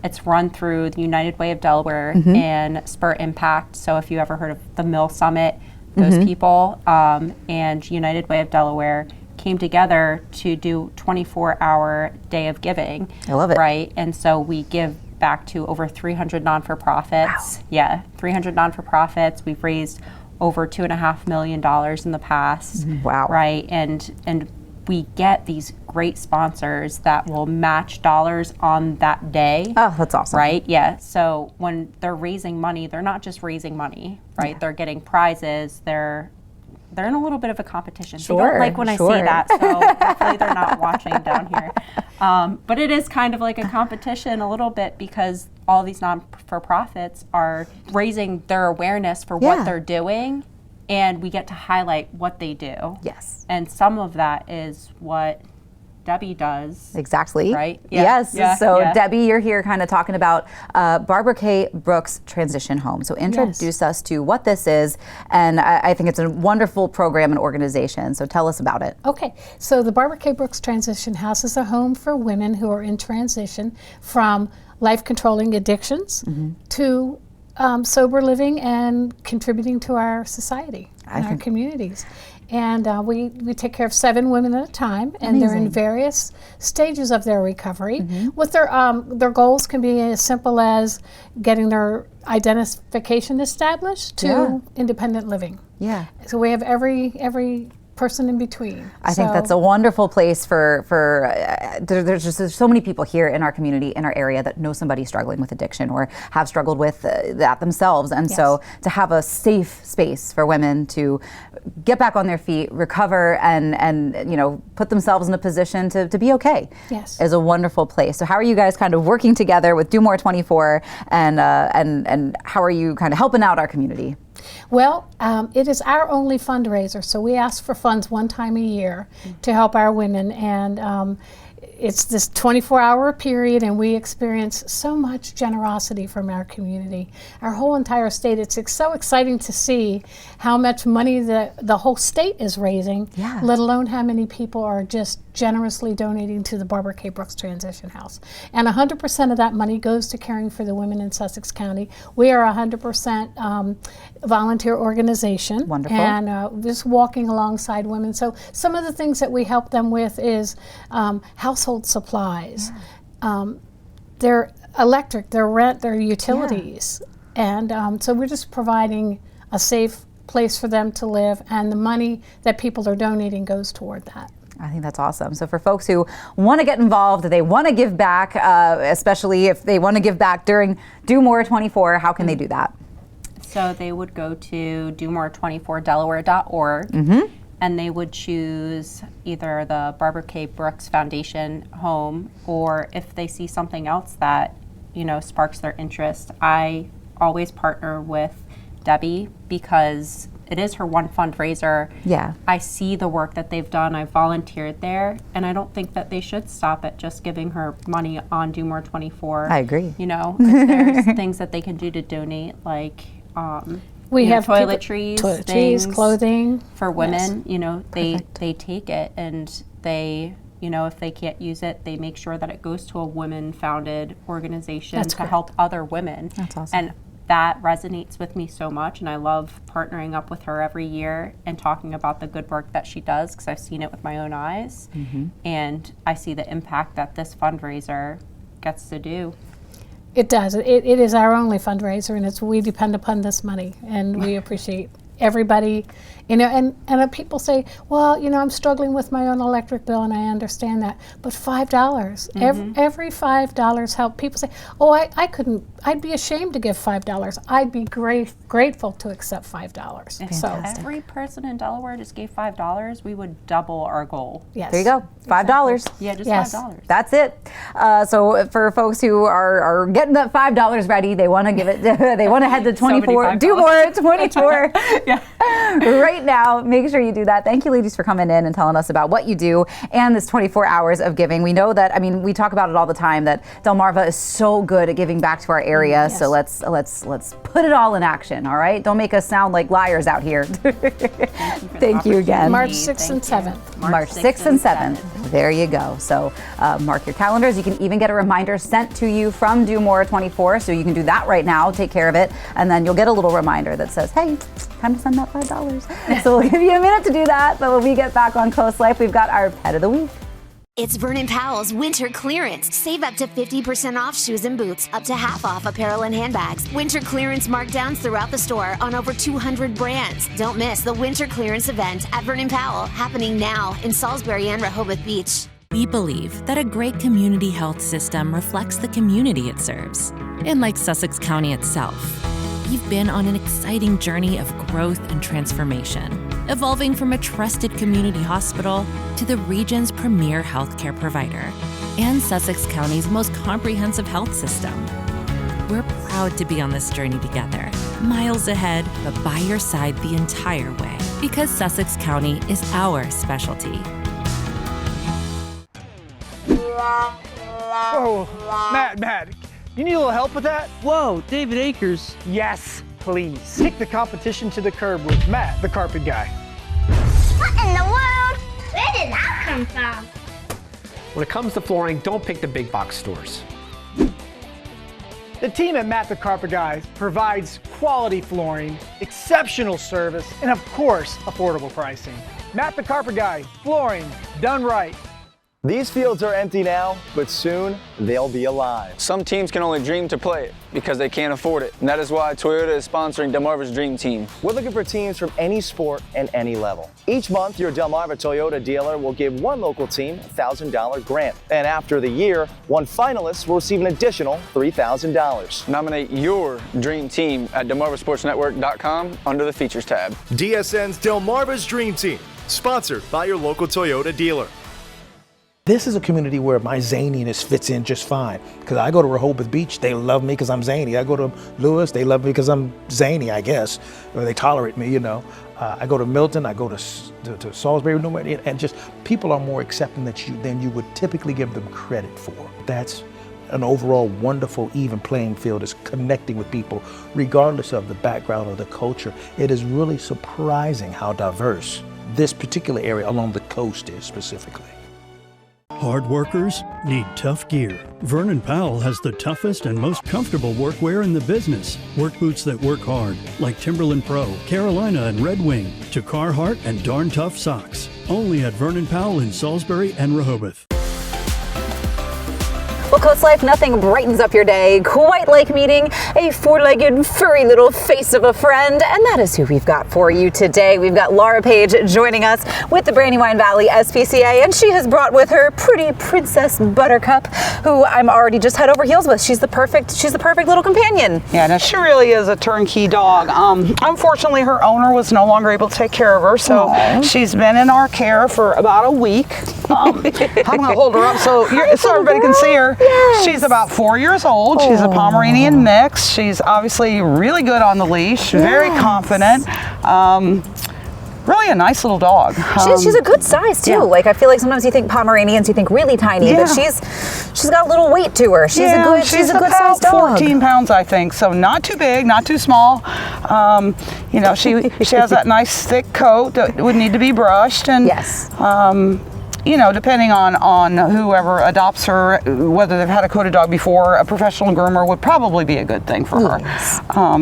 It's run through the United Way of Delaware and Spur Impact. So if you ever heard of the Mill Summit, those people and United Way of Delaware came together to do 24-hour day of giving. I love it. Right? And so we give back to over 300 non-for-profits. Wow. Yeah, 300 non-for-profits. We've raised over $2.5 million in the past. Wow. Right? And we get these great sponsors that will match dollars on that day. Oh, that's awesome. Right? Yeah. So when they're raising money, they're not just raising money, right? Yeah. They're getting prizes. They're in a little bit of a competition. Sure. They don't like when I say that, so hopefully they're not watching down here. But it is kind of like a competition a little bit because all these non-for-profits are raising their awareness for what they're doing, and we get to highlight what they do. Yes. And some of that is what Debbie does. Exactly. Right? Yeah. Yes. Yeah. So Yeah. Debbie, you're here kind of talking about Barbara K. Brooks Transition Home. So introduce us to what this is, and I think it's a wonderful program and organization. So tell us about it. Okay. So the Barbara K. Brooks Transition House is a home for women who are in transition from life-controlling addictions to sober living and contributing to our society and our communities. And we take care of 7 women at a time, and they're in various stages of their recovery. With their goals can be as simple as getting their identification established to independent living. Yeah. So we have every person in between. I think that's a wonderful place for there's so many people here in our community, in our area, that know somebody struggling with addiction or have struggled with that themselves. And so to have a safe space for women to get back on their feet, recover, and you know, put themselves in a position to be okay is a wonderful place. So how are you guys kind of working together with Do More 24 and how are you kind of helping out our community? Well, it is our only fundraiser, so we ask for funds one time a year to help our women, and it's this 24-hour period, and we experience so much generosity from our community. Our whole entire state, it's so exciting to see how much money the whole state is raising, let alone how many people are just generously donating to the Barbara K. Brooks Transition House. And 100% of that money goes to caring for the women in Sussex County. We are a 100% volunteer organization. Wonderful. And just walking alongside women. So some of the things that we help them with is household supplies, their electric, their rent, their utilities. And so we're just providing a safe place for them to live, and the money that people are donating goes toward that. I think that's awesome. So for folks who want to get involved, they want to give back, especially if they want to give back during Do More 24, how can they do that? So they would go to domore24delaware.org and they would choose either the Barbara K. Brooks Foundation home, or if they see something else that, you know, sparks their interest. I always partner with Debbie because it is her one fundraiser. Yeah. I see the work that they've done. I've volunteered there, and I don't think that they should stop at just giving her money on Do More 24. I agree. You know, if there's things that they can do to donate, like we have toiletries, things, clothing for women. You know, they take it, and they, you know, if they can't use it, they make sure that it goes to a women-founded organization to help other women. That's awesome. And that resonates with me so much, and I love partnering up with her every year and talking about the good work that she does, because I've seen it with my own eyes, and I see the impact that this fundraiser gets to do. It does. It is our only fundraiser, and we depend upon this money, and we appreciate everybody. You know, and people say, well, you know, I'm struggling with my own electric bill, and I understand that. But $5, every $5 help. People say, oh, I couldn't, I'd be ashamed to give $5. I'd be grateful to accept $5. If every person in Delaware just gave $5, we would double our goal. Yes. There you go, $5. Yeah, just $5. That's it. So for folks who are getting that $5 ready, they want to give it, they want to head to 24, Do More 24. right now. Make sure you do that. Thank you, ladies, for coming in and telling us about what you do and this 24 hours of giving. We know that, I mean, we talk about it all the time, that Delmarva is so good at giving back to our area. So let's put it all in action, all right? Don't make us sound like liars out here. Thank you again. March 6th and 7th. March 6th and 7th. There you go. So mark your calendars. You can even get a reminder sent to you from Do More 24. So you can do that right now. Take care of it. And then you'll get a little reminder that says, hey, time to send that $5. So we'll give you a minute to do that. But when we get back on Coast Life, we've got our Pet of the Week. It's Vernon Powell's winter clearance. Save up to 50% off shoes and boots, up to half off apparel and handbags. Winter clearance markdowns throughout the store on over 200 brands. Don't miss the winter clearance event at Vernon Powell, happening now in Salisbury and Rehoboth Beach. We believe that a great community health system reflects the community it serves. And like Sussex County itself, we've been on an exciting journey of growth and transformation, evolving from a trusted community hospital to the region's premier healthcare provider and Sussex County's most comprehensive health system. We're proud to be on this journey together, miles ahead, but by your side the entire way, because Sussex County is our specialty. Whoa, Matt, you need a little help with that? Whoa, David Akers. Yes, please. Kick the competition to the curb with Matt, the carpet guy. What in the world? Where did that come from? When it comes to flooring, don't pick the big box stores. The team at Matt the Carpet Guy provides quality flooring, exceptional service, and of course, affordable pricing. Matt the Carpet Guy, flooring done right. These fields are empty now, but soon they'll be alive. Some teams can only dream to play it because they can't afford it. And that is why Toyota is sponsoring Delmarva's Dream Team. We're looking for teams from any sport and any level. Each month, your Delmarva Toyota dealer will give one local team a $1,000 grant. And after the year, one finalist will receive an additional $3,000. Nominate your dream team at DelmarvaSportsNetwork.com under the Features tab. DSN's Delmarva's Dream Team, sponsored by your local Toyota dealer. This is a community where my zaniness fits in just fine. Because I go to Rehoboth Beach, they love me because I'm zany. I go to Lewes, they love me because I'm zany, I guess. Or they tolerate me, you know. I go to Milton, I go to Salisbury, and just people are more accepting than you would typically give them credit for. That's an overall wonderful, even playing field, is connecting with people regardless of the background or the culture. It is really surprising how diverse this particular area along the coast is specifically. Hard workers need tough gear. Vernon Powell has the toughest and most comfortable workwear in the business. Work boots that work hard, like Timberland Pro, Carolina, and Red Wing, to Carhartt and Darn Tough socks. Only at Vernon Powell in Salisbury and Rehoboth. Well, Coast Life, nothing brightens up your day quite like meeting a four-legged, furry little face of a friend, and that is who we've got for you today. We've got Laura Page joining us with the Brandywine Valley SPCA, and she has brought with her pretty Princess Buttercup, who I'm already just head over heels with. She's the perfect little companion. Yeah, no, she really is a turnkey dog. Unfortunately, her owner was no longer able to take care of her, so she's been in our care for about a week. I'm gonna hold her up so everybody can see her. Yes. She's about 4 years old. She's a Pomeranian mix. She's obviously really good on the leash, very confident. Really a nice little dog. She's a good size too. Yeah. Like I feel like sometimes you think Pomeranians, you think really tiny, but she's got a little weight to her. She's a good sized dog. 14 pounds, I think. So not too big, not too small. You know, she has that nice thick coat that would need to be brushed, and you know, depending on whoever adopts her, whether they've had a coated dog before, a professional groomer would probably be a good thing for her.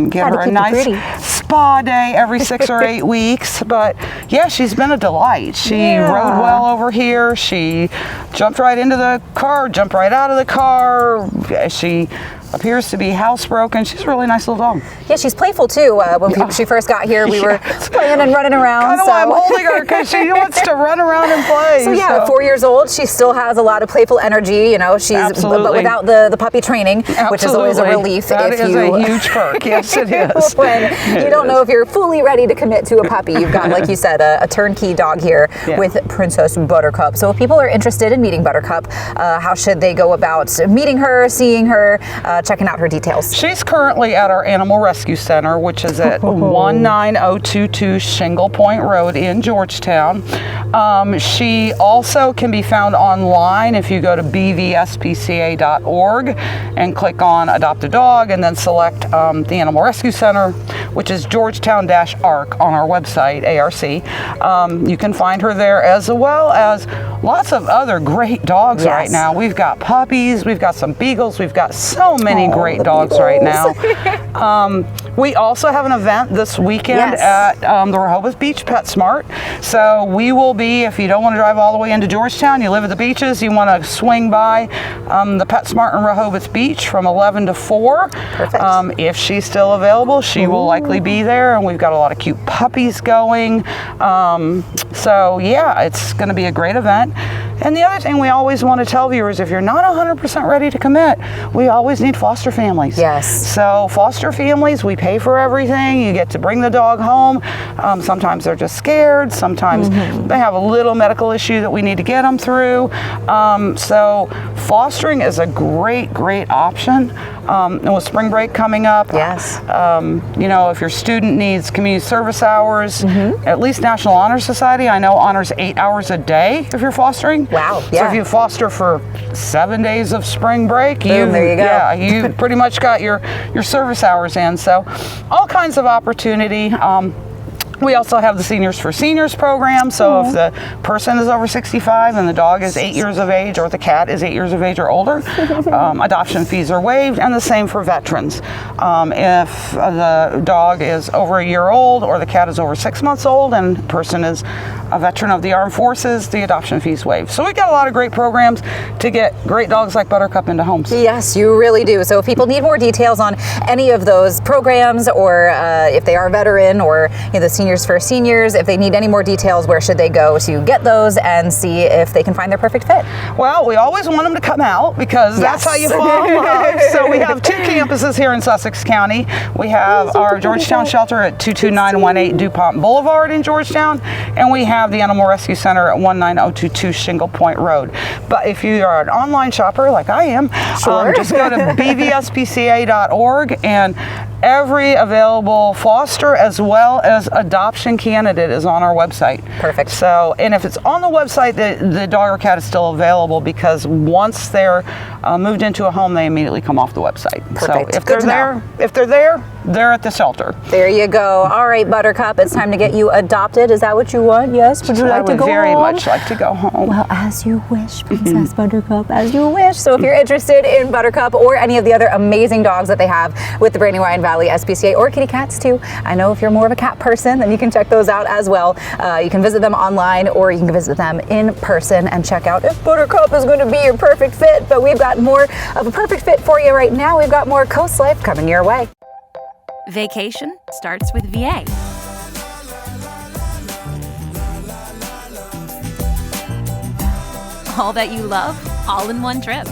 Get her a nice spa day every 6 or 8 weeks. But yeah, she's been a delight. She rode well over here. She jumped right into the car, jumped right out of the car. She appears to be housebroken. She's a really nice little dog. Yeah, she's playful too. When she first got here, we were playing and running around. I know I'm holding her because she wants to run around and play. So yeah, at 4 years old, she still has a lot of playful energy. You know, she's but without the puppy training, which is always a relief. That is a huge perk. Yes, it is. When you don't know if you're fully ready to commit to a puppy, you've got, like you said, a turnkey dog here with Princess Buttercup. So if people are interested in meeting Buttercup, how should they go about meeting her, seeing her, checking out her details? She's currently at our Animal Rescue Center, which is at 19022 Shingle Point Road in Georgetown. She also can be found online if you go to bvspca.org and click on Adopt a Dog and then select the Animal Rescue Center, which is Georgetown-ARC on our website, ARC. You can find her there, as well as lots of other great dogs right now. We've got puppies, we've got some beagles, we've got so many great dogs right now. We also have an event this weekend at the Rehoboth Beach PetSmart. So we will be, if you don't want to drive all the way into Georgetown, you live at the beaches, you want to swing by the PetSmart in Rehoboth Beach from 11 to 4. Perfect. If she's still available, she will likely be there, and we've got a lot of cute puppies going. So yeah, it's going to be a great event. And the other thing we always want to tell viewers, if you're not 100% ready to commit, we always need foster families. Yes. So foster families, we pay for everything. You get to bring the dog home. Sometimes they're just scared. Sometimes they have a little medical issue that we need to get them through. So fostering is a great, great option. And with spring break coming up, you know, if your student needs community service hours, at least National Honor Society, I know honors 8 hours a day if you're fostering. Wow. So if you foster for 7 days of spring break, there you go. Yeah, you pretty much got your service hours in. So all kinds of opportunity. We also have the Seniors for Seniors program. So if the person is over 65 and the dog is 8 years of age, or the cat is 8 years of age or older, adoption fees are waived, and the same for veterans. If the dog is over a year old or the cat is over 6 months old and the person is a veteran of the armed forces, the adoption fees waived. So we've got a lot of great programs to get great dogs like Buttercup into homes. Yes, you really do. So if people need more details on any of those programs, or if they are a veteran, or the Seniors for Seniors, if they need any more details, where should they go to get those and see if they can find their perfect fit? Well, we always want them to come out, because that's how you fall in love. So we have 2 campuses here in Sussex County. We have our Georgetown shelter at 22918 DuPont Boulevard in Georgetown, and we have the Animal Rescue Center at 19022 Shingle Point Road. But if you are an online shopper like I am, just go to bvspca.org, and every available foster as well as adoption candidate is on our website. Perfect. So, and if it's on the website, the dog or cat is still available, because once they're moved into a home, they immediately come off the website. Perfect. So if they're there, they're at the shelter. There you go. All right, Buttercup, it's time to get you adopted. Is that what you want? Yes? Would you like to go home? I would very much like to go home. Well, as you wish, Princess Buttercup, as you wish. So if you're interested in Buttercup or any of the other amazing dogs that they have with the Brandywine Valley SPCA, or kitty cats too, I know if you're more of a cat person, then you can check those out as well. You can visit them online, or you can visit them in person and check out if Buttercup is going to be your perfect fit. But we've got more of a perfect fit for you right now. We've got more Coast Life coming your way. Vacation starts with VA. All that you love, all in one trip.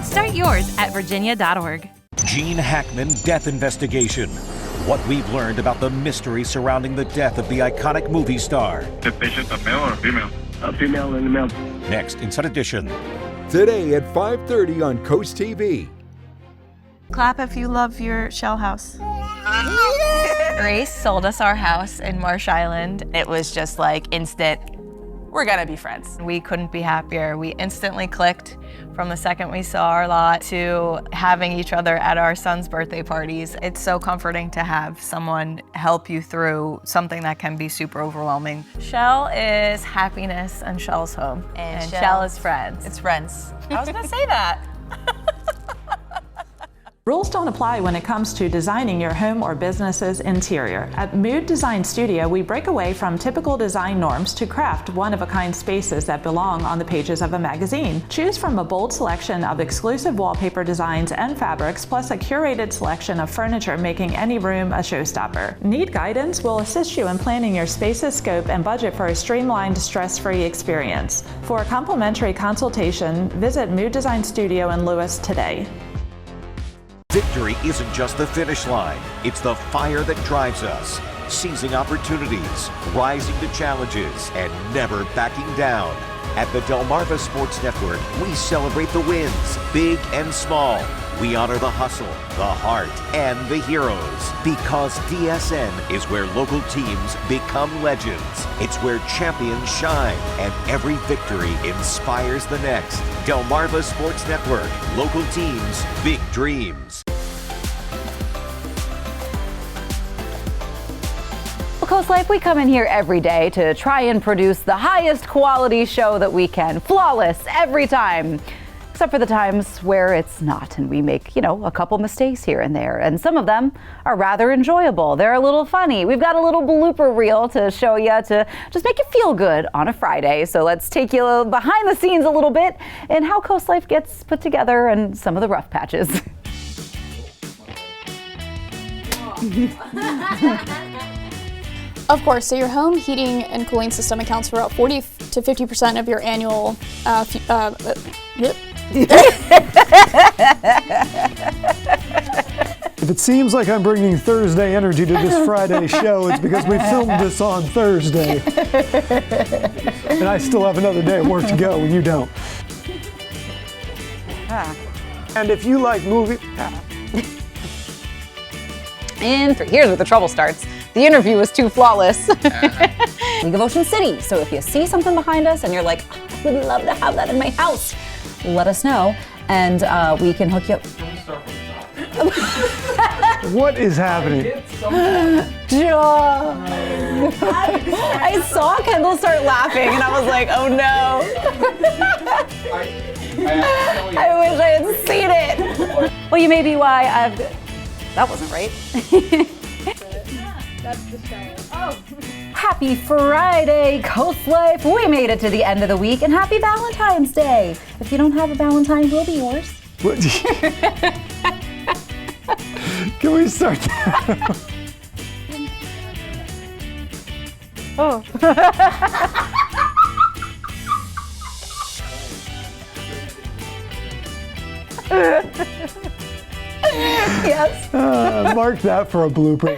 Start yours at virginia.org. Gene Hackman Death Investigation. What we've learned about the mystery surrounding the death of the iconic movie star. The patient a male or a female? A female and a male. Next, Inside Edition. Today at 5:30 on Coast TV. Clap if you love your shell house. Grace sold us our house in Marsh Island. It was just like instant, we're gonna be friends. We couldn't be happier. We instantly clicked from the second we saw our lot to having each other at our son's birthday parties. It's so comforting to have someone help you through something that can be super overwhelming. Shell is happiness and Shell's home. And Shell is friends. It's friends. I was gonna say that. Rules don't apply when it comes to designing your home or business's interior. At Mood Design Studio, we break away from typical design norms to craft one-of-a-kind spaces that belong on the pages of a magazine. Choose from a bold selection of exclusive wallpaper designs and fabrics, plus a curated selection of furniture, making any room a showstopper. Need guidance? We'll assist you in planning your space's scope and budget for a streamlined, stress-free experience. For a complimentary consultation, visit Mood Design Studio in Lewes today. Victory isn't just the finish line, it's the fire that drives us. Seizing opportunities, rising to challenges, and never backing down. At the Delmarva Sports Network, we celebrate the wins, big and small. We honor the hustle, the heart, and the heroes. Because DSN is where local teams become legends. It's where champions shine, and every victory inspires the next. Delmarva Sports Network. Local teams, big dreams. Coast Life, we come in here every day to try and produce the highest quality show that we can. Flawless every time. Except for the times where it's not, and we make, a couple mistakes here and there. And some of them are rather enjoyable. They're a little funny. We've got a little blooper reel to show you to just make you feel good on a Friday. So let's take you behind the scenes a little bit in how Coast Life gets put together and some of the rough patches. Of course, so your home heating and cooling system accounts for about 40 to 50% of your annual If it seems like I'm bringing Thursday energy to this Friday show, it's because we filmed this on Thursday. And I still have another day of work to go, and you don't. And if you like movies... And here's where the trouble starts. The interview was too flawless. League of Ocean City. So if you see something behind us and you're like, I would love to have that in my house, let us know and we can hook you up. What is happening? I saw Kendall start laughing and I was like, oh no. I wish I had seen it. Well, you may be why I've... That wasn't right. That's the show. Oh. Happy Friday, Coast Life. We made it to the end of the week, and happy Valentine's Day. If you don't have a Valentine, we'll be yours. Can we start that? Oh. Yes. Mark that for a blooper.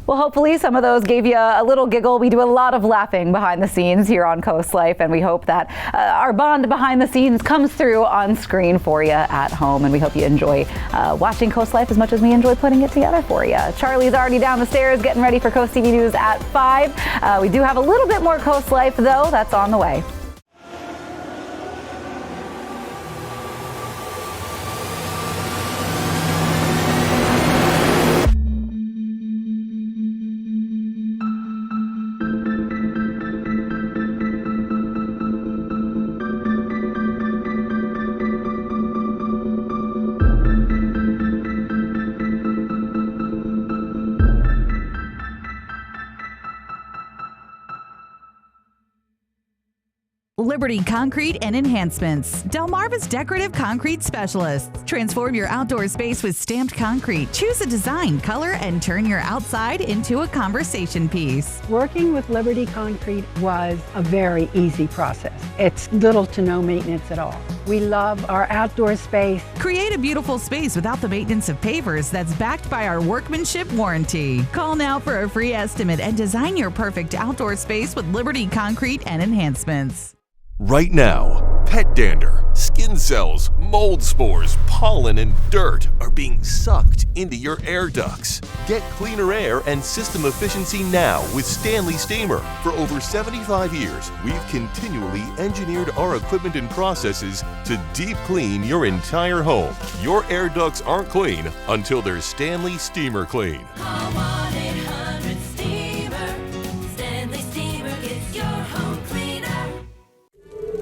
Well, hopefully some of those gave you a little giggle. We do a lot of laughing behind the scenes here on Coast Life, and we hope that our bond behind the scenes comes through on screen for you at home, and we hope you enjoy watching Coast Life as much as we enjoy putting it together for you. Charlie's already down the stairs getting ready for Coast TV News at 5. We do have a little bit more Coast Life, though. That's on the way. Liberty Concrete and Enhancements. Delmarva's decorative concrete specialists. Transform your outdoor space with stamped concrete. Choose a design, color, and turn your outside into a conversation piece. Working with Liberty Concrete was a very easy process. It's little to no maintenance at all. We love our outdoor space. Create a beautiful space without the maintenance of pavers that's backed by our workmanship warranty. Call now for a free estimate and design your perfect outdoor space with Liberty Concrete and Enhancements. Right now, pet dander, skin cells, mold spores, pollen, and dirt are being sucked into your air ducts. Get cleaner air and system efficiency now with Stanley Steamer. For over 75 years, we've continually engineered our equipment and processes to deep clean your entire home. Your air ducts aren't clean until they're Stanley Steamer clean. Call 1-800-STEAMER. Stanley Steamer gets your home cleaner.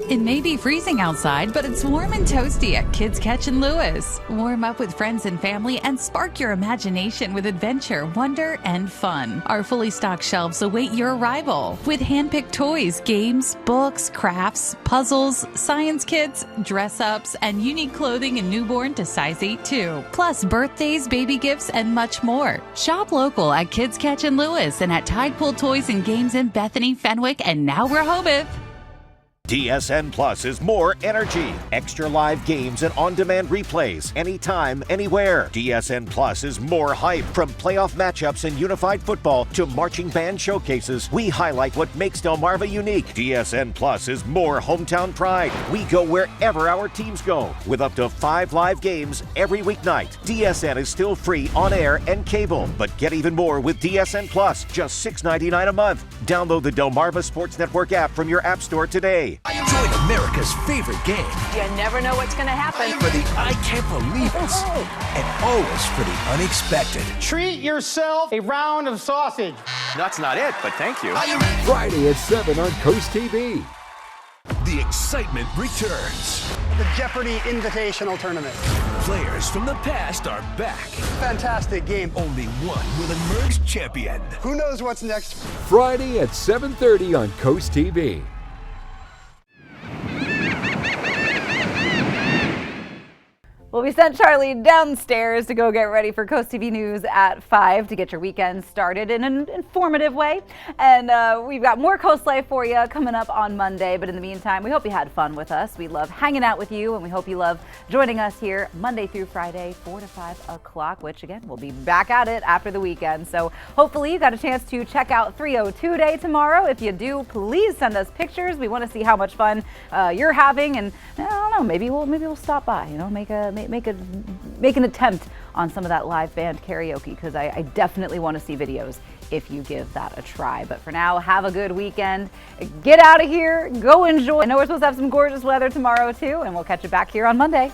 It may be freezing outside, but it's warm and toasty at Kids Catch in Lewes. Warm up with friends and family and spark your imagination with adventure, wonder, and fun. Our fully stocked shelves await your arrival with hand-picked toys, games, books, crafts, puzzles, science kits, dress-ups, and unique clothing and newborn to size 8 too. Plus birthdays, baby gifts, and much more. Shop local at Kids Catch in Lewes and at Tide Pool Toys and Games in Bethany, Fenwick, and now Rehoboth. DSN Plus is more energy, extra live games and on-demand replays, anytime, anywhere. DSN Plus is more hype. From playoff matchups and unified football to marching band showcases, we highlight what makes Delmarva unique. DSN Plus is more hometown pride. We go wherever our teams go, with up to 5 live games every weeknight. DSN is still free on air and cable, but get even more with DSN Plus, just $6.99 a month. Download the Delmarva Sports Network app from your app store today. Join America's favorite game. You never know what's going to happen. For the I can't believe it. And always for the unexpected. Treat yourself a round of sausage. That's not it, but thank you. Friday at 7 on Coast TV. The excitement returns. The Jeopardy Invitational Tournament. Players from the past are back. Fantastic game. Only one will emerge champion. Who knows what's next? Friday at 7:30 on Coast TV. Well, we sent Charlie downstairs to go get ready for Coast TV News at 5 to get your weekend started in an informative way. And we've got more Coast Life for you coming up on Monday. But in the meantime, we hope you had fun with us. We love hanging out with you, and we hope you love joining us here Monday through Friday, 4 to 5 o'clock, which again, we'll be back at it after the weekend. So hopefully you got a chance to check out 302 Day tomorrow. If you do, please send us pictures. We want to see how much fun you're having. And I don't know, maybe we'll stop by, make an attempt on some of that live band karaoke, because I definitely want to see videos if you give that a try. But for now, have a good weekend. Get out of here, go enjoy. I know we're supposed to have some gorgeous weather tomorrow too, and we'll catch you back here on Monday.